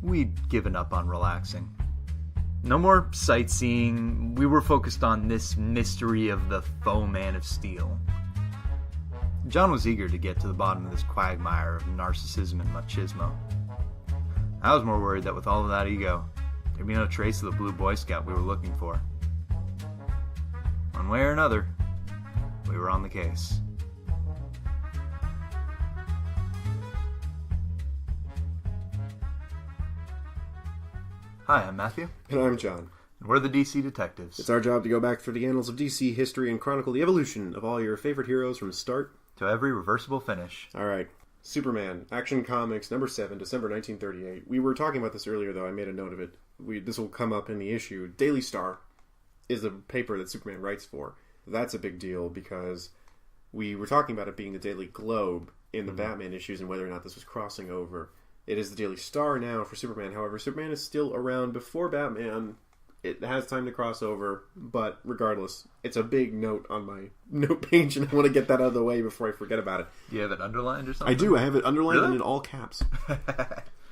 we'd given up on relaxing. No more sightseeing, we were focused on this mystery of the faux Man of Steel. John was eager to get to the bottom of this quagmire of narcissism and machismo. I was more worried that with all of that ego, there'd be no trace of the blue Boy Scout we were looking for. One way or another, we were on the case. Hi, I'm Matthew. And I'm John. And we're the DC Detectives. It's our job to go back through the annals of DC history and chronicle the evolution of all your favorite heroes from start to every reversible finish. Alright. Superman, Action Comics, number 7, December 1938. We were talking about this earlier, though. I made a note of it. This will come up in the issue. Daily Star is the paper that Superman writes for. That's a big deal because we were talking about it being the Daily Globe in the Batman issues and whether or not this was crossing over. It is the Daily Star now for Superman. However, Superman is still around before Batman. It has time to cross over, but regardless, it's a big note on my note page, and I want to get that out of the way before I forget about it. Do you have it underlined or something? I do. I have it underlined really? and in all caps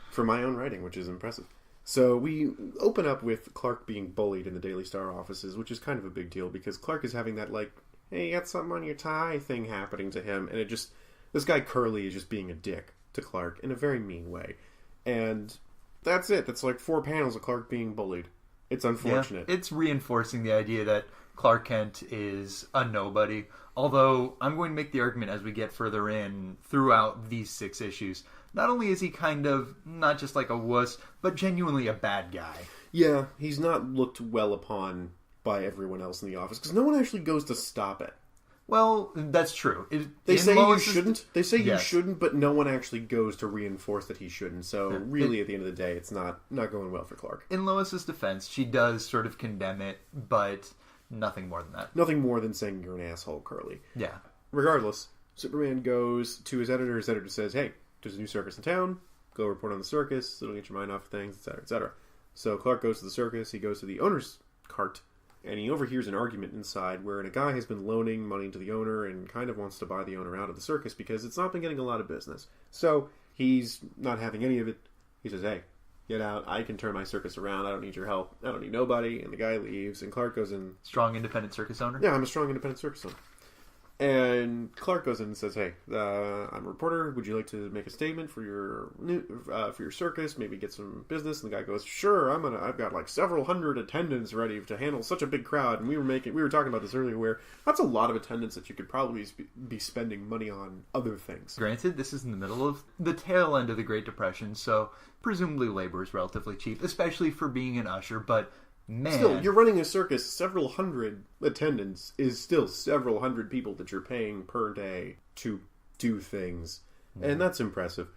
for my own writing, which is impressive. So we open up with Clark being bullied in the Daily Star offices, which is kind of a big deal because Clark is having that, like, hey, you got something on your tie thing happening to him, and this guy Curly is just being a dick to Clark in a very mean way. And that's it. That's like 4 panels of Clark being bullied. It's unfortunate. Yeah, it's reinforcing the idea that Clark Kent is a nobody. Although, I'm going to make the argument as we get further in throughout these 6 issues. Not only is he kind of, not just like a wuss, but genuinely a bad guy. Yeah, he's not looked well upon by everyone else in the office, because no one actually goes to stop it. Well, that's true. They say you shouldn't. They say yes. You shouldn't, but no one actually goes to reinforce that he shouldn't. So really, at the end of the day, it's not going well for Clark. In Lois's defense, she does sort of condemn it, but nothing more than that. Nothing more than saying you're an asshole, Curly. Yeah. Regardless, Superman goes to his editor. His editor says, hey, there's a new circus in town. Go report on the circus. It'll get your mind off of things, etc., etc. So Clark goes to the circus. He goes to the owner's cart. And he overhears an argument inside wherein a guy has been loaning money to the owner and kind of wants to buy the owner out of the circus because it's not been getting a lot of business. So he's not having any of it. He says, hey, get out. I can turn my circus around. I don't need your help. I don't need nobody. And the guy leaves. And Clark goes in. Strong independent circus owner? Yeah, I'm a strong independent circus owner. And Clark goes in and says, hey, I'm a reporter. Would you like to make a statement for your circus? Maybe get some business? And the guy goes, sure, I've got like several hundred attendants ready to handle such a big crowd. And we were talking about this earlier where that's a lot of attendance that you could probably be spending money on other things. Granted, this is in the middle of the tail end of the Great Depression, so presumably labor is relatively cheap, especially for being an usher, but man. Still, you're running a circus, several hundred attendants is still several hundred people that you're paying per day to do things. And that's impressive.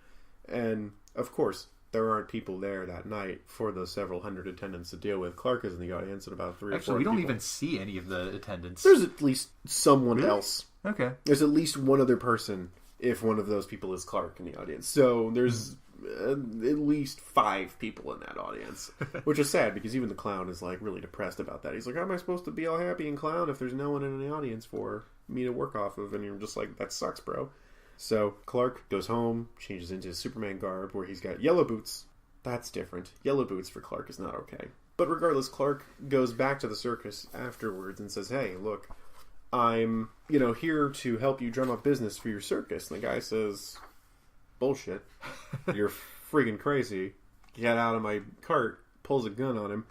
And, of course, there aren't people there that night for those several hundred attendants to deal with. Clark is in the audience and about 3 or 4 Actually, we don't people. even see any of the attendants. There's at least someone else. Okay. There's at least one other person if one of those people is Clark in the audience. So there's at least 5 people in that audience, which is sad because even the clown is like really depressed about that. He's like, how am I supposed to be all happy and clown if there's no one in the audience for me to work off of? And you're just like, that sucks, bro. So Clark goes home, changes into his Superman garb where he's got yellow boots. That's different. Yellow boots for Clark is not okay. But regardless, Clark goes back to the circus afterwards and says, hey, look, I'm, here to help you drum up business for your circus. And the guy says, bullshit. You're freaking crazy. Get out of my cart. Pulls a gun on him.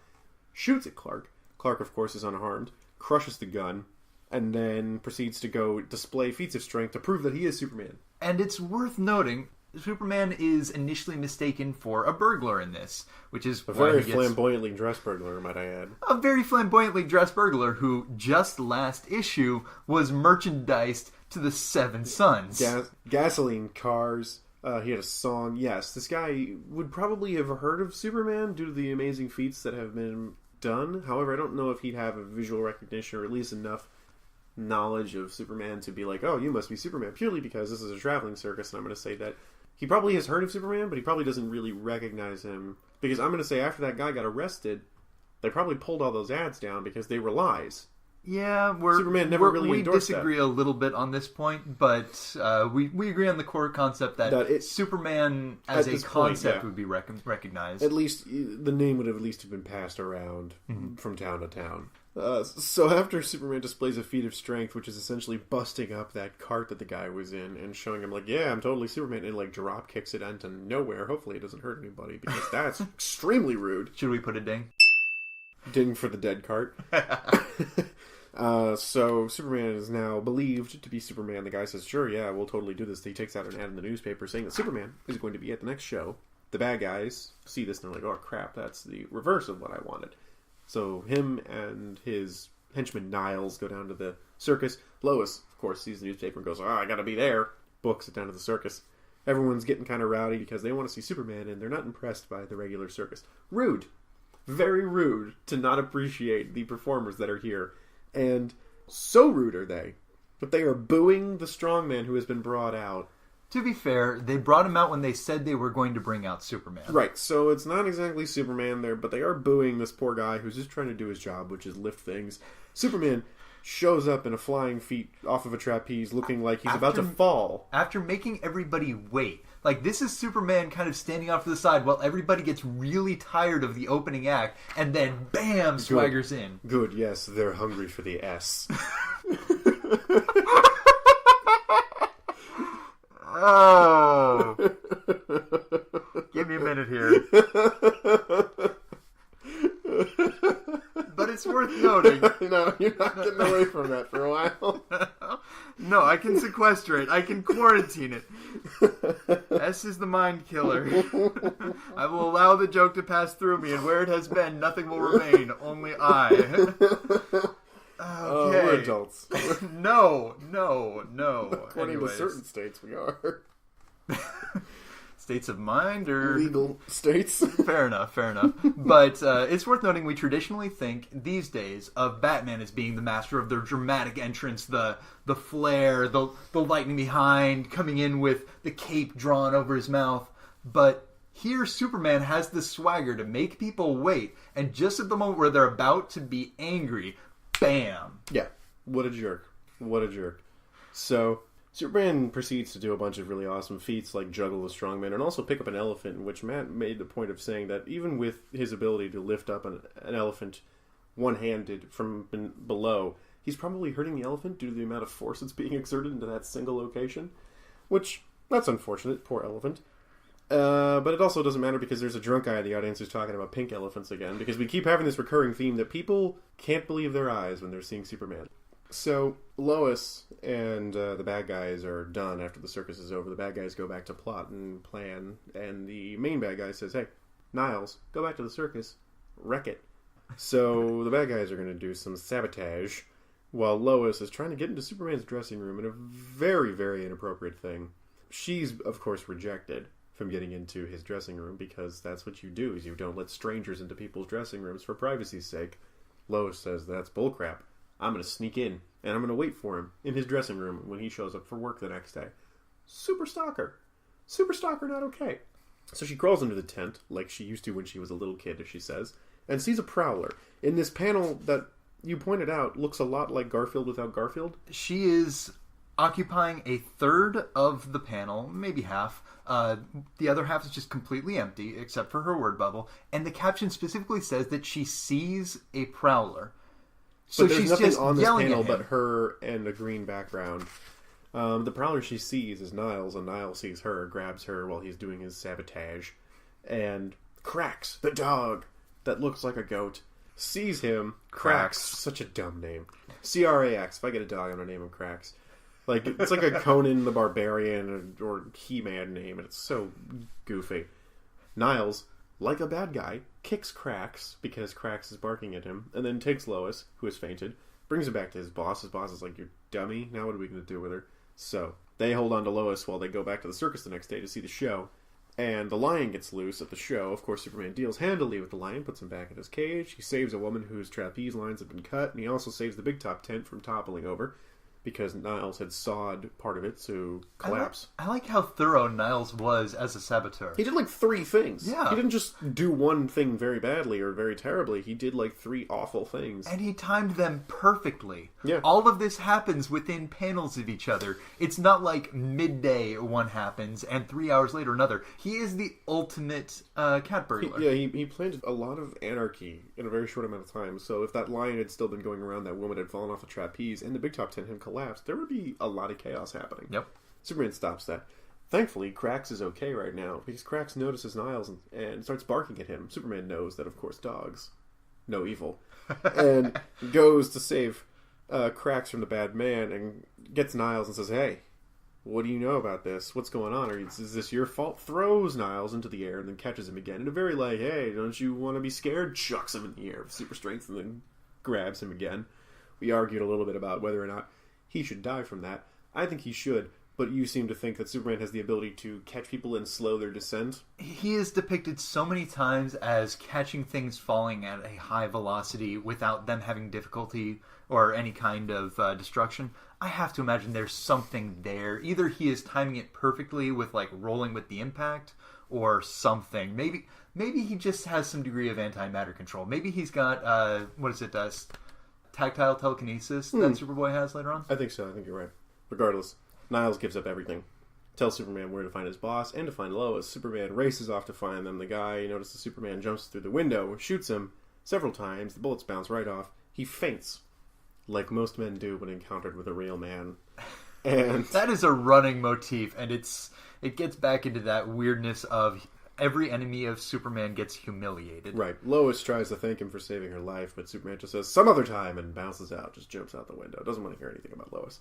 Shoots at Clark. Clark, of course, is unharmed. Crushes the gun. And then proceeds to go display feats of strength to prove that he is Superman. And it's worth noting, Superman is initially mistaken for a burglar in this, which is a very flamboyantly dressed burglar, might I add. A very flamboyantly dressed burglar who, just last issue, was merchandised to the 7 Sons. Gasoline cars. He had a song. Yes, this guy would probably have heard of Superman due to the amazing feats that have been done. However, I don't know if he'd have a visual recognition or at least enough knowledge of Superman to be like, oh, you must be Superman, purely because this is a traveling circus, and I'm going to say that he probably has heard of Superman, but he probably doesn't really recognize him. Because I'm going to say after that guy got arrested, they probably pulled all those ads down because they were lies. Yeah, Superman never really we endorsed disagree that. a little bit on this point, but we agree on the core concept that Superman as a concept would be recognized. At least the name would have at least been passed around from town to town. So after Superman displays a feat of strength, which is essentially busting up that cart that the guy was in and showing him like, yeah, I'm totally Superman, and like drop kicks it into nowhere. Hopefully it doesn't hurt anybody because that's extremely rude. Should we put a ding? Ding for the dead cart. So Superman is now believed to be Superman. The guy says, sure, yeah, we'll totally do this. He takes out an ad in the newspaper saying that Superman is going to be at the next show. The bad guys see this and they're like, oh crap, that's the reverse of what I wanted. So him and his henchman Niles go down to the circus. Lois, of course, sees the newspaper and goes, I gotta be there. Books it down to the circus. Everyone's getting kind of rowdy because they want to see Superman and they're not impressed by the regular circus. Rude. Very rude to not appreciate the performers that are here. And so rude are they that they are booing the strongman who has been brought out. To be fair, they brought him out when they said they were going to bring out Superman. Right, so it's not exactly Superman there, but they are booing this poor guy who's just trying to do his job, which is lift things. Superman shows up in a flying feet off of a trapeze looking like he's about to fall. After making everybody wait. Like, this is Superman kind of standing off to the side while everybody gets really tired of the opening act, and then, bam, swaggers in. Good, yes, they're hungry for the S. Oh. Give me a minute here. But it's worth noting. No, you're not getting away from that for a while. No, I can sequester it. I can quarantine it. S is the mind killer. I will allow the joke to pass through me, and where it has been, nothing will remain. Only I. Okay. We're adults. No. According to certain states, we are. States of mind or legal states. Fair enough. But it's worth noting we traditionally think these days of Batman as being the master of the dramatic entrance, the flare, the lightning behind, coming in with the cape drawn over his mouth. But here Superman has the swagger to make people wait, and just at the moment where they're about to be angry, bam! Yeah, what a jerk. So Superman proceeds to do a bunch of really awesome feats like juggle the strongman and also pick up an elephant, in which Matt made the point of saying that even with his ability to lift up an elephant one-handed from below, he's probably hurting the elephant due to the amount of force that's being exerted into that single location, which, that's unfortunate, poor elephant. But it also doesn't matter because there's a drunk guy in the audience who's talking about pink elephants again, because we keep having this recurring theme that people can't believe their eyes when they're seeing Superman. So Lois and the bad guys are done after the circus is over. The bad guys go back to plot and plan, and the main bad guy says, hey, Niles, go back to the circus, wreck it. So the bad guys are going to do some sabotage, while Lois is trying to get into Superman's dressing room in a very, very inappropriate thing. She's, of course, rejected from getting into his dressing room, because that's what you do, is you don't let strangers into people's dressing rooms for privacy's sake. Lois says, that's bullcrap. I'm going to sneak in, and I'm going to wait for him in his dressing room when he shows up for work the next day. Super stalker, not okay. So she crawls into the tent, like she used to when she was a little kid, as she says, and sees a prowler. In this panel that you pointed out, looks a lot like Garfield without Garfield. She is occupying a third of the panel, maybe half. The other half is just completely empty, except for her word bubble. And the caption specifically says that she sees a prowler. So but there's she's nothing just on this yelling panel at him. but her and a green background. The prowler she sees is Niles, and Niles sees her, grabs her while he's doing his sabotage, and Cracks, the dog that looks like a goat, sees him. Cracks, such a dumb name. Crax. If I get a dog, I'm gonna name him Cracks. Like, it's like a Conan the Barbarian or He-Man name, and it's so goofy. Niles, like a bad guy, kicks Cracks because Cracks is barking at him, and then takes Lois, who has fainted, brings her back to his boss. His boss is like, you dummy, now what are we going to do with her? So, they hold on to Lois while they go back to the circus the next day to see the show, and the lion gets loose at the show. Of course, Superman deals handily with the lion, puts him back in his cage. He saves a woman whose trapeze lines have been cut, and he also saves the big top tent from toppling over. because Niles had sawed part of it to collapse. I like how thorough Niles was as a saboteur. He did like 3 things. Yeah. He didn't just do one thing very badly or very terribly. He did like 3 awful things. And he timed them perfectly. Yeah. All of this happens within panels of each other. It's not like midday one happens and 3 hours later another. He is the ultimate cat burglar. He planted a lot of anarchy in a very short amount of time. So if that lion had still been going around, that woman had fallen off a trapeze, and the Big Top 10 had collapsed, there would be a lot of chaos happening. Yep. Superman stops that. Thankfully, Krax is okay right now, because Krax notices Niles and starts barking at him. Superman knows that, of course, dogs know evil. And goes to save Krax from the bad man and gets Niles and says, "Hey, what do you know about this? What's going on? Is this your fault?" Throws Niles into the air and then catches him again. In a very like, "Hey, don't you want to be scared?" Chucks him in the air with super strength and then grabs him again. We argued a little bit about whether or not he should die from that. I think he should, but you seem to think that Superman has the ability to catch people and slow their descent. He is depicted so many times as catching things falling at a high velocity without them having difficulty or any kind of destruction. I have to imagine there's something there. Either he is timing it perfectly with like rolling with the impact or something. Maybe he just has some degree of antimatter control. Maybe he's got tactile telekinesis that Superboy has later on? I think so. I think you're right. Regardless, Niles gives up everything. Tells Superman where to find his boss and to find Lois. Superman races off to find them. The guy notices Superman jumps through the window, shoots him several times. The bullets bounce right off. He faints, like most men do when encountered with a real man. And that is a running motif, and it gets back into that weirdness of every enemy of Superman gets humiliated. Right. Lois tries to thank him for saving her life, but Superman just says, "Some other time," and bounces out, just jumps out the window. Doesn't want to hear anything about Lois.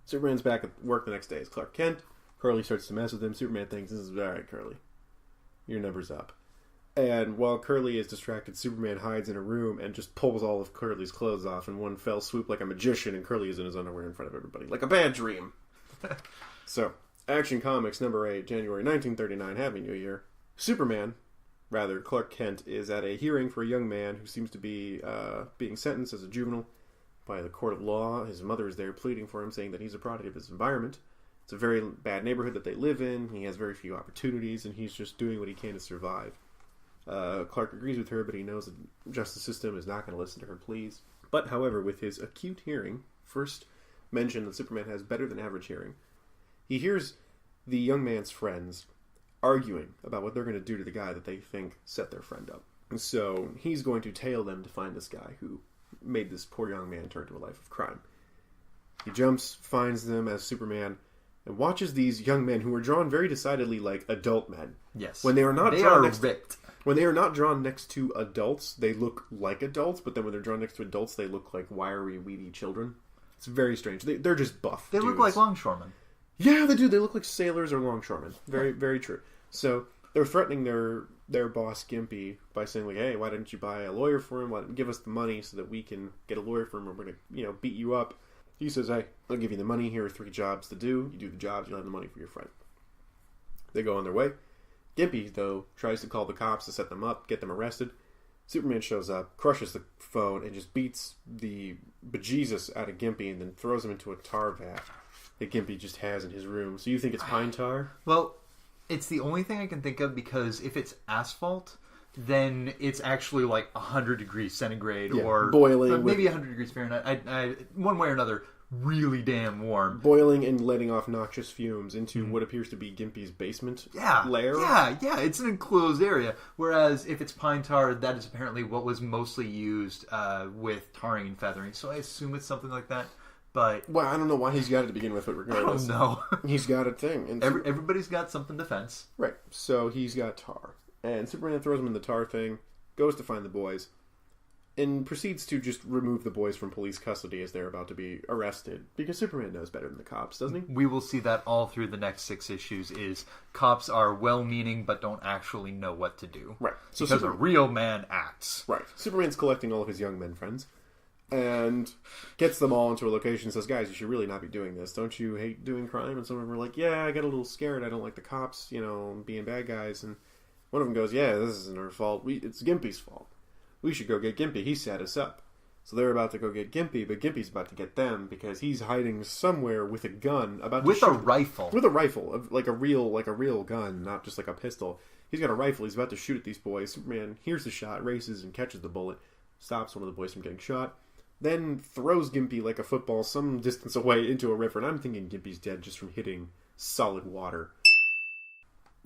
Superman's back at work the next day as Clark Kent. Curly starts to mess with him. Superman thinks, "This is alright, Curly. Your number's up." And while Curly is distracted, Superman hides in a room and just pulls all of Curly's clothes off in one fell swoop like a magician, and Curly is in his underwear in front of everybody. Like a bad dream. So, Action Comics number 8, January 1939. Happy New Year. Clark Kent, is at a hearing for a young man who seems to be being sentenced as a juvenile by the court of law. His mother is there pleading for him, saying that he's a product of his environment. It's a very bad neighborhood that they live in. He has very few opportunities, and he's just doing what he can to survive. Clark agrees with her, but he knows the justice system is not going to listen to her pleas. But, however, with his acute hearing, first mention that Superman has better than average hearing, he hears the young man's friends arguing about what they're going to do to the guy that they think set their friend up. And so he's going to tail them to find this guy who made this poor young man turn to a life of crime. He jumps, finds them as Superman, and watches these young men who are drawn very decidedly like adult men. Yes. When they are not ripped. When they are not drawn next to adults, they look like adults, but then when they're drawn next to adults, they look like wiry, weedy children. It's very strange. They're just buff They look like longshoremen. Yeah, they do. They look like sailors or longshoremen. Very, very true. So they're threatening their boss Gimpy by saying like, "Hey, why didn't you buy a lawyer for him? Why didn't you give us the money so that we can get a lawyer for him? We're going to, beat you up." He says, "Hey, I'll give you the money. Here are 3 jobs to do. You do the jobs, you'll have the money for your friend." They go on their way. Gimpy, though, tries to call the cops to set them up, get them arrested. Superman shows up, crushes the phone, and just beats the bejesus out of Gimpy and then throws him into a tar vat that Gimpy just has in his room. So you think it's pine tar? Well, it's the only thing I can think of, because if it's asphalt, then it's actually like 100 degrees centigrade or boiling, maybe 100 degrees Fahrenheit. I one way or another, really damn warm. Boiling and letting off noxious fumes into what appears to be Gimpy's basement lair. Yeah, it's an enclosed area. Whereas if it's pine tar, that is apparently what was mostly used with tarring and feathering. So I assume it's something like that. But well, I don't know why he's got it to begin with, but regardless. I don't know. He's got a thing. And everybody's got something to fence. Right. So he's got tar. And Superman throws him in the tar thing, goes to find the boys, and proceeds to just remove the boys from police custody as they're about to be arrested. Because Superman knows better than the cops, doesn't he? We will see that all through the next 6 issues, is cops are well-meaning but don't actually know what to do. Right. So because a real man acts. Right. Superman's collecting all of his young men friends and gets them all into a location and says, "Guys, you should really not be doing this. Don't you hate doing crime?" And some of them are like, "Yeah, I get a little scared. I don't like the cops, being bad guys." And one of them goes, "Yeah, this isn't our fault. It's Gimpy's fault. We should go get Gimpy. He set us up." So they're about to go get Gimpy, but Gimpy's about to get them because he's hiding somewhere with a gun, with a rifle. With a rifle, like a real gun, not just like a pistol. He's got a rifle. He's about to shoot at these boys. Superman hears the shot, races and catches the bullet, stops one of the boys from getting shot, then throws Gimpy like a football some distance away into a river. And I'm thinking Gimpy's dead just from hitting solid water.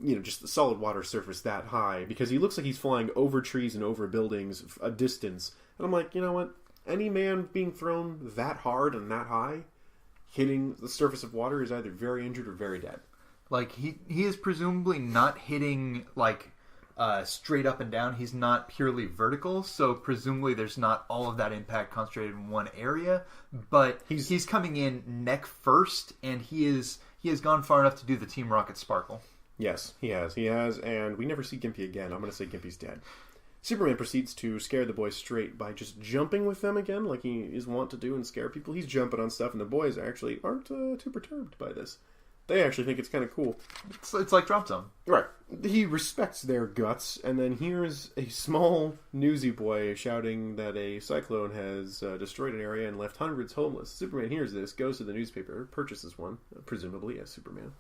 You know, just the solid water surface that high, because he looks like he's flying over trees and over buildings a distance. And I'm like, you know what? Any man being thrown that hard and that high, hitting the surface of water, is either very injured or very dead. Like, he is presumably not hitting, like, straight up and down. He's not purely vertical, so presumably there's not all of that impact concentrated in one area. But he's coming in neck first, and he has gone far enough to do the Team Rocket sparkle. Yes, he has, and we never see Gimpy again. I'm going to say Gimpy's dead. Superman proceeds to scare the boys straight by just jumping with them again, like he is wont to do and scare people. He's jumping on stuff, and the boys actually aren't too perturbed by this. They actually think it's kind of cool. It's like Drop Zone. Right. He respects their guts, and then here's a small newsy boy shouting that a cyclone has destroyed an area and left hundreds homeless. Superman hears this, goes to the newspaper, purchases one, presumably as Superman,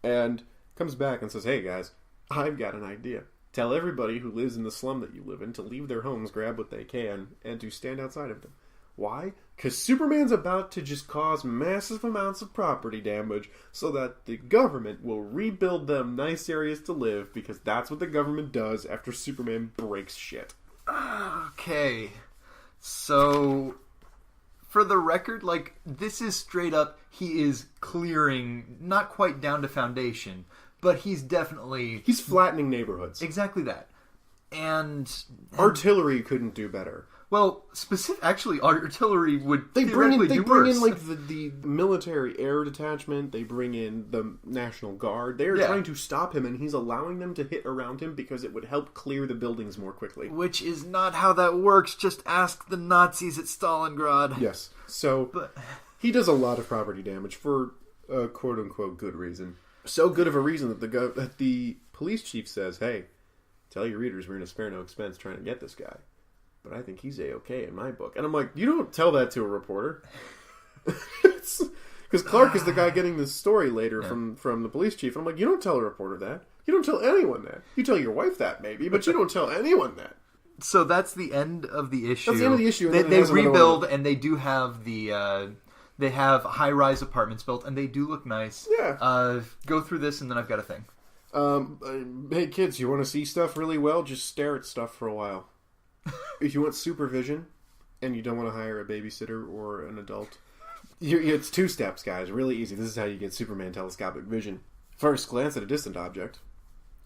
and comes back and says, "Hey guys, I've got an idea. Tell everybody who lives in the slum that you live in to leave their homes, grab what they can, and to stand outside of them." Why? Because Superman's about to just cause massive amounts of property damage so that the government will rebuild them nice areas to live, because that's what the government does after Superman breaks shit. Okay. So, for the record, like, this is straight up, he is clearing, not quite down to foundation, but he's definitely... He's flattening neighborhoods. Exactly that. And artillery couldn't do better. Well, actually, artillery would they bring in worse. like the military air detachment. They bring in the National Guard. They are trying to stop him, and he's allowing them to hit around him because it would help clear the buildings more quickly. Which is not how that works. Just ask the Nazis at Stalingrad. Yes. So he does a lot of property damage for a quote-unquote good reason. So good of a reason that the police chief says, "Hey, tell your readers we're going to spare no expense trying to get this guy. But I think he's A-okay in my book." And I'm like, you don't tell that to a reporter. Because Clark is the guy getting this story later from the police chief. And I'm like, you don't tell a reporter that. You don't tell anyone that. You tell your wife that, maybe, but you don't tell anyone that. So that's the end of the issue. That's the end of the issue. They rebuild, and they do have they have high-rise apartments built, and they do look nice. Yeah. Go through this, and then I've got a thing. Hey, kids, you want to see stuff really well? Just stare at stuff for a while. If you want supervision, and you don't want to hire a babysitter or an adult, it's 2 steps, guys. Really easy. This is how you get Superman telescopic vision. First, glance at a distant object.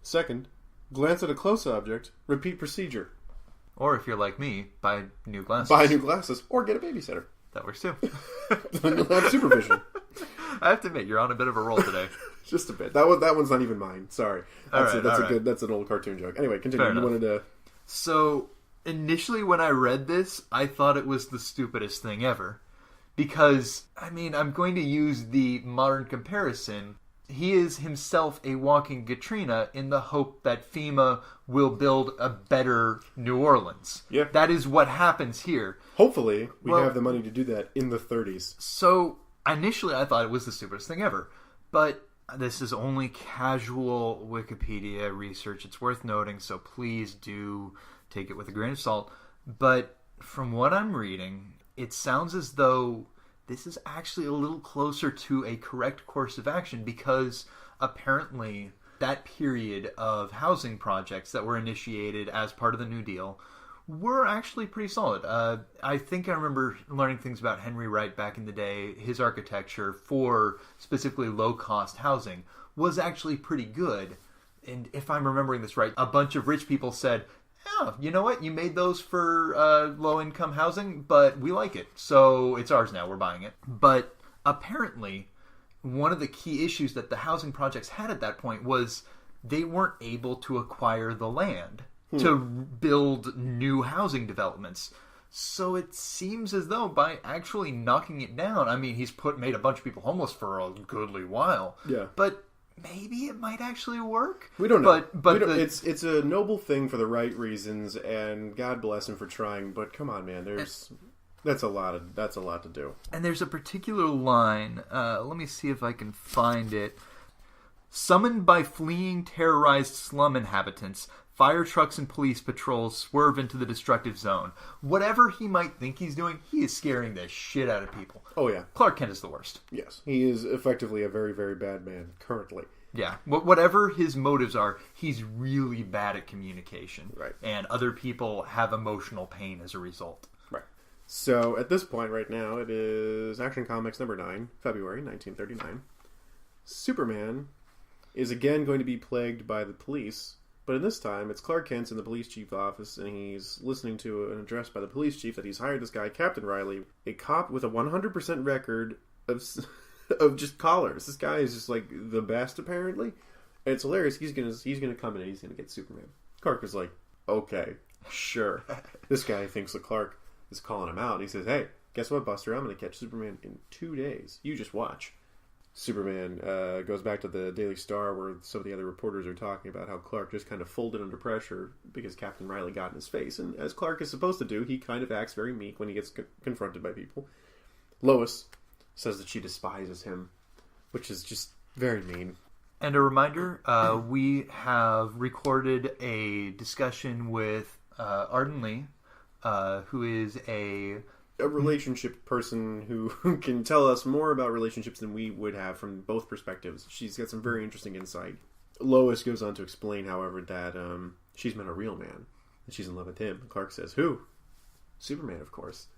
Second, glance at a close object. Repeat procedure. Or if you're like me, buy new glasses. Buy new glasses, or get a babysitter. That works too. Then you'll have supervision. I have to admit, you're on a bit of a roll today. Just a bit. That one's not even mine. Sorry. That's an old cartoon joke. Anyway, continue. You wanted to... So, initially when I read this, I thought it was the stupidest thing ever. Because, I mean, I'm going to use the modern comparison. He is himself a walking Katrina in the hope that FEMA will build a better New Orleans. Yeah. That is what happens here. Hopefully, we have the money to do that in the 30s. So, initially I thought it was the stupidest thing ever. But this is only casual Wikipedia research. It's worth noting, so please do take it with a grain of salt. But from what I'm reading, it sounds as though this is actually a little closer to a correct course of action, because apparently that period of housing projects that were initiated as part of the New Deal were actually pretty solid. I think I remember learning things about Henry Wright back in the day. His architecture for specifically low-cost housing was actually pretty good. And if I'm remembering this right, a bunch of rich people said, "Oh, you know what? You made those for low-income housing, but we like it. So it's ours now. We're buying it." But apparently, one of the key issues that the housing projects had at that point was they weren't able to acquire the land to build new housing developments. So it seems as though by actually knocking it down, I mean, he's made a bunch of people homeless for a goodly while. Yeah. But maybe it might actually work. We don't know. But it's a noble thing for the right reasons, and God bless him for trying. But come on, man, That's a lot to do. And there's a particular line. Let me see if I can find it. Summoned by fleeing, terrorized slum inhabitants, fire trucks and police patrols swerve into the destructive zone. Whatever he might think he's doing, he is scaring the shit out of people. Oh, yeah. Clark Kent is the worst. Yes. He is effectively a very, very bad man currently. Yeah. Whatever his motives are, he's really bad at communication. Right. And other people have emotional pain as a result. Right. So, at this point right now, it is Action Comics number 9, February 1939. Superman is again going to be plagued by the police. But in this time, it's Clark Kent's in the police chief's office, and he's listening to an address by the police chief that he's hired this guy, Captain Riley, a cop with a 100% record of just collars. This guy is just like the best, apparently. And it's hilarious. He's gonna come in and he's gonna get Superman. Clark is like, okay, sure. This guy thinks that Clark is calling him out. And he says, hey, guess what, Buster? I'm gonna catch Superman in 2 days. You just watch. Superman goes back to the Daily Star where some of the other reporters are talking about how Clark just kind of folded under pressure because Captain Riley got in his face. And as Clark is supposed to do, he kind of acts very meek when he gets confronted by people. Lois says that she despises him, which is just very mean. And a reminder, we have recorded a discussion with Arden Lee, who is a relationship person who can tell us more about relationships than we would have from both perspectives. She's got some very interesting insight. Lois goes on to explain, however, that she's met a real man, and she's in love with him. Clark says, who? Superman, of course.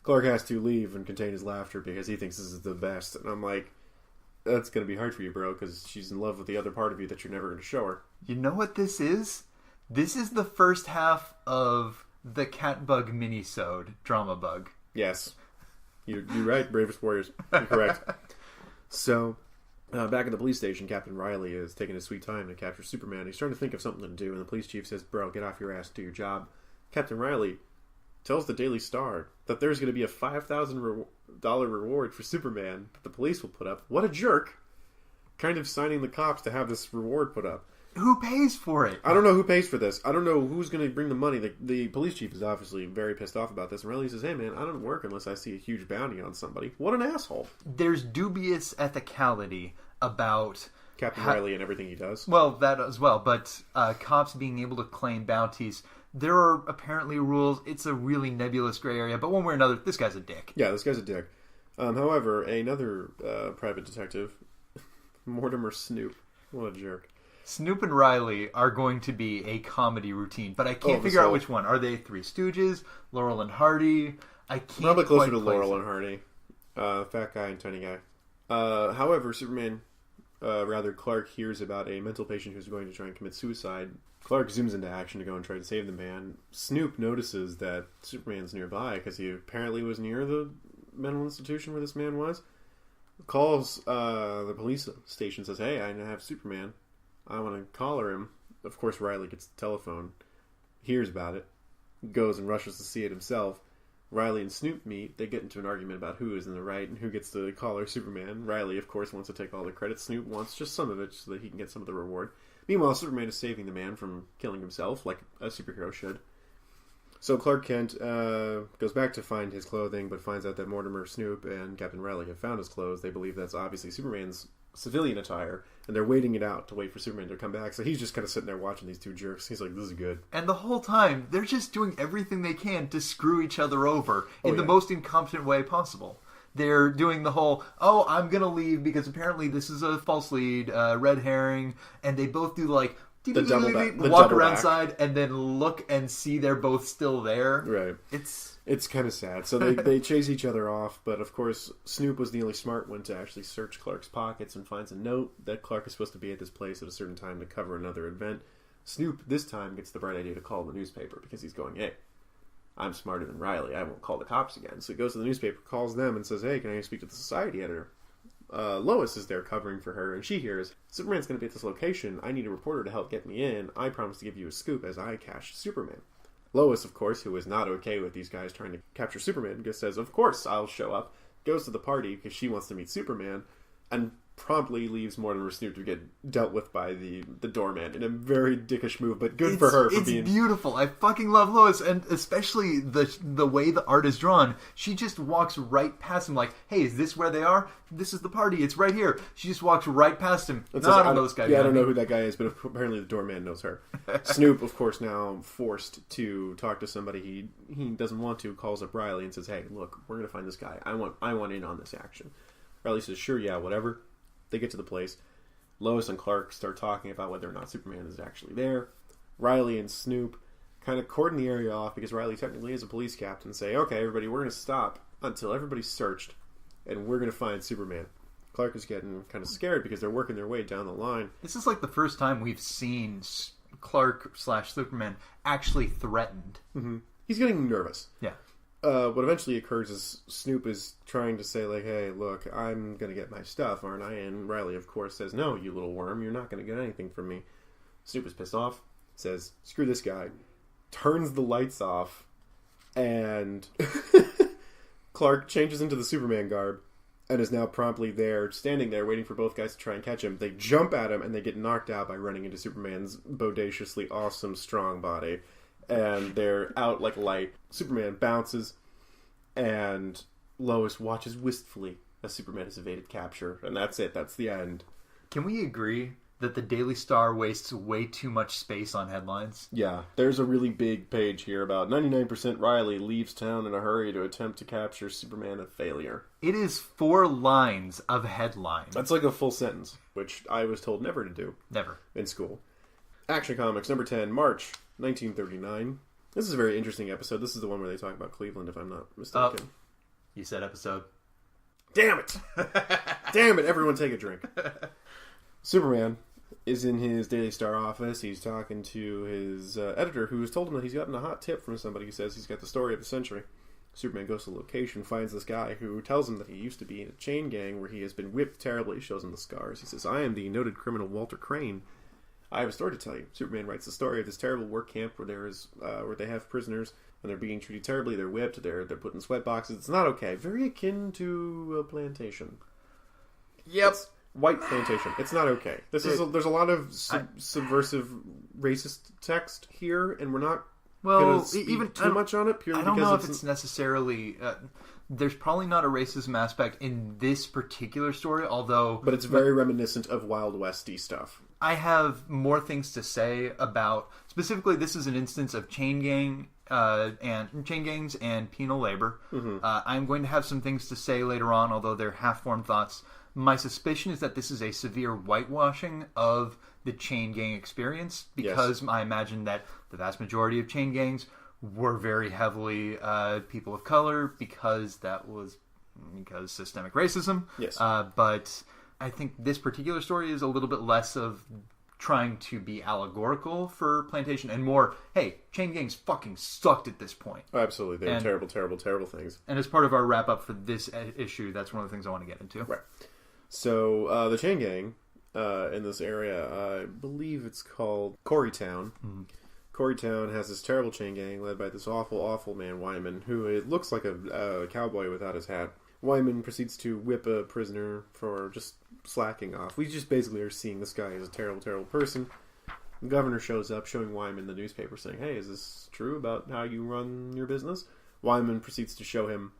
Clark has to leave and contain his laughter because he thinks this is the best. And I'm like, that's going to be hard for you, bro, because she's in love with the other part of you that you're never going to show her. You know what this is? This is the first half of the Catbug minisode, Drama Bug. Yes. You're right, Bravest Warriors. You're correct. So, back at the police station, Captain Riley is taking his sweet time to capture Superman. He's trying to think of something to do, and the police chief says, bro, get off your ass and do your job. Captain Riley tells the Daily Star that there's going to be a $5,000 reward for Superman that the police will put up. What a jerk. Kind of signing the cops to have this reward put up. Who pays for it? I don't know who pays for this. I don't know who's going to bring the money. The police chief is obviously very pissed off about this. And Riley says, hey man, I don't work unless I see a huge bounty on somebody. What an asshole. There's dubious ethicality about Captain Riley and everything he does. Well, that as well. But cops being able to claim bounties, there are apparently rules. It's a really nebulous gray area. But one way or another, this guy's a dick. Yeah, this guy's a dick. However, another private detective, Mortimer Snoop. What a jerk. Snoop and Riley are going to be a comedy routine, but I can't figure out which one. Are they Three Stooges? Laurel and Hardy? I can't Probably closer to place Laurel and Hardy. Fat guy and tiny guy. However, Superman, Clark hears about a mental patient who's going to try and commit suicide. Clark zooms into action to go and try to save the man. Snoop notices that Superman's nearby because he apparently was near the mental institution where this man was. Calls the police station, says, hey, I have Superman. I want to collar him. Of course, Riley gets the telephone, hears about it, goes and rushes to see it himself. Riley and Snoop meet. They get into an argument about who is in the right and who gets to collar Superman. Riley, of course, wants to take all the credit. Snoop wants just some of it so that he can get some of the reward. Meanwhile, Superman is saving the man from killing himself, like a superhero should. So Clark Kent goes back to find his clothing, but finds out that Mortimer, Snoop, and Captain Riley have found his clothes. They believe that's obviously Superman's civilian attire, and they're waiting it out to wait for Superman to come back. So he's just kind of sitting there watching these two jerks. He's like, this is good. And the whole time, they're just doing everything they can to screw each other over in the most incompetent way possible. They're doing the whole, oh, I'm going to leave because apparently this is a false lead, red herring, and they both do like, walk around side and then look and see they're both still there. Right. It's kind of sad. So they chase each other off, but of course Snoop was the only smart one to actually search Clark's pockets and finds a note that Clark is supposed to be at this place at a certain time to cover another event. Snoop this time gets the bright idea to call the newspaper because he's going, hey, I'm smarter than Riley. I won't call the cops again. So he goes to the newspaper, calls them, and says, hey, can I speak to the society editor? Lois is there covering for her, and she hears, Superman's going to be at this location. I need a reporter to help get me in. I promise to give you a scoop as I catch Superman. Lois, of course, who is not okay with these guys trying to capture Superman, just says, of course, I'll show up. Goes to the party because she wants to meet Superman. And promptly leaves Mortimer Snoop to get dealt with by the doorman in a very dickish move, but good for her for being... It's beautiful. I fucking love Lois, and especially the way the art is drawn. She just walks right past him like, hey, is this where they are? This is the party. It's right here. She just walks right past him. I don't know this guy. Yeah, I don't know who that guy is, but apparently the doorman knows her. Snoop, of course, now forced to talk to somebody he doesn't want to, calls up Riley and says, hey, look, we're going to find this guy. I want in on this action. Riley says, sure, yeah, whatever. They get to the place. Lois and Clark start talking about whether or not Superman is actually there. Riley and Snoop kind of cordon the area off because Riley technically is a police captain. Say, okay, everybody, we're going to stop until everybody's searched, and we're going to find Superman. Clark is getting kind of scared because they're working their way down the line. This is like the first time we've seen Clark/Superman actually threatened. Mm-hmm. He's getting nervous. Yeah. What eventually occurs is Snoop is trying to say, like, hey, look, I'm going to get my stuff, aren't I? And Riley, of course, says, no, you little worm, you're not going to get anything from me. Snoop is pissed off, says, screw this guy, turns the lights off, and Clark changes into the Superman garb and is now promptly there, standing there, waiting for both guys to try and catch him. They jump at him, and they get knocked out by running into Superman's bodaciously awesome, strong body. And they're out like light. Superman bounces, and Lois watches wistfully as Superman has evaded capture. And that's it. That's the end. Can we agree that the Daily Star wastes way too much space on headlines? Yeah. There's a really big page here about 99% Riley leaves town in a hurry to attempt to capture Superman, a failure. It is 4 lines of headline. That's like a full sentence, which I was told never to do. Never. In school. Action Comics, number 10, March 1939. This is a very interesting episode. This is the one where they talk about Cleveland, if I'm not mistaken. You said episode. Damn it! Damn it! Everyone take a drink. Superman is in his Daily Star office. He's talking to his editor, who has told him that he's gotten a hot tip from somebody who says he's got the story of the century. Superman goes to the location, finds this guy who tells him that he used to be in a chain gang where he has been whipped terribly. Shows him the scars. He says, I am the noted criminal Walter Crane. I have a story to tell you. Superman writes the story of this terrible work camp where where they have prisoners and they're being treated terribly. They're whipped. They're put in sweat boxes. It's not okay. Very akin to a plantation. Yep. It's white plantation. It's not okay. There's a lot of subversive, racist text here, and we're not going to speak too much on it. Purely I don't know if it's necessarily. There's probably not a racism aspect in this particular story, but it's very reminiscent of Wild Westy stuff. I have more things to say about, specifically, this is an instance of chain gangs and penal labor. Mm-hmm. I'm going to have some things to say later on, although they're half-formed thoughts. My suspicion is that this is a severe whitewashing of the chain gang experience, because I imagine that the vast majority of chain gangs were very heavily people of color, because systemic racism. Yes. But I think this particular story is a little bit less of trying to be allegorical for plantation and more, hey, chain gangs fucking sucked at this point. Oh, absolutely. They're terrible, terrible, terrible things. And as part of our wrap-up for this issue, that's one of the things I want to get into. Right. So, the chain gang in this area, I believe it's called Coreytown. Mm-hmm. Coreytown has this terrible chain gang led by this awful, awful man, Wyman, who it looks like a cowboy without his hat. Wyman proceeds to whip a prisoner for just slacking off. We just basically are seeing this guy as a terrible, terrible person. The governor shows up, showing Wyman the newspaper, saying, hey, is this true about how you run your business? Wyman proceeds to show him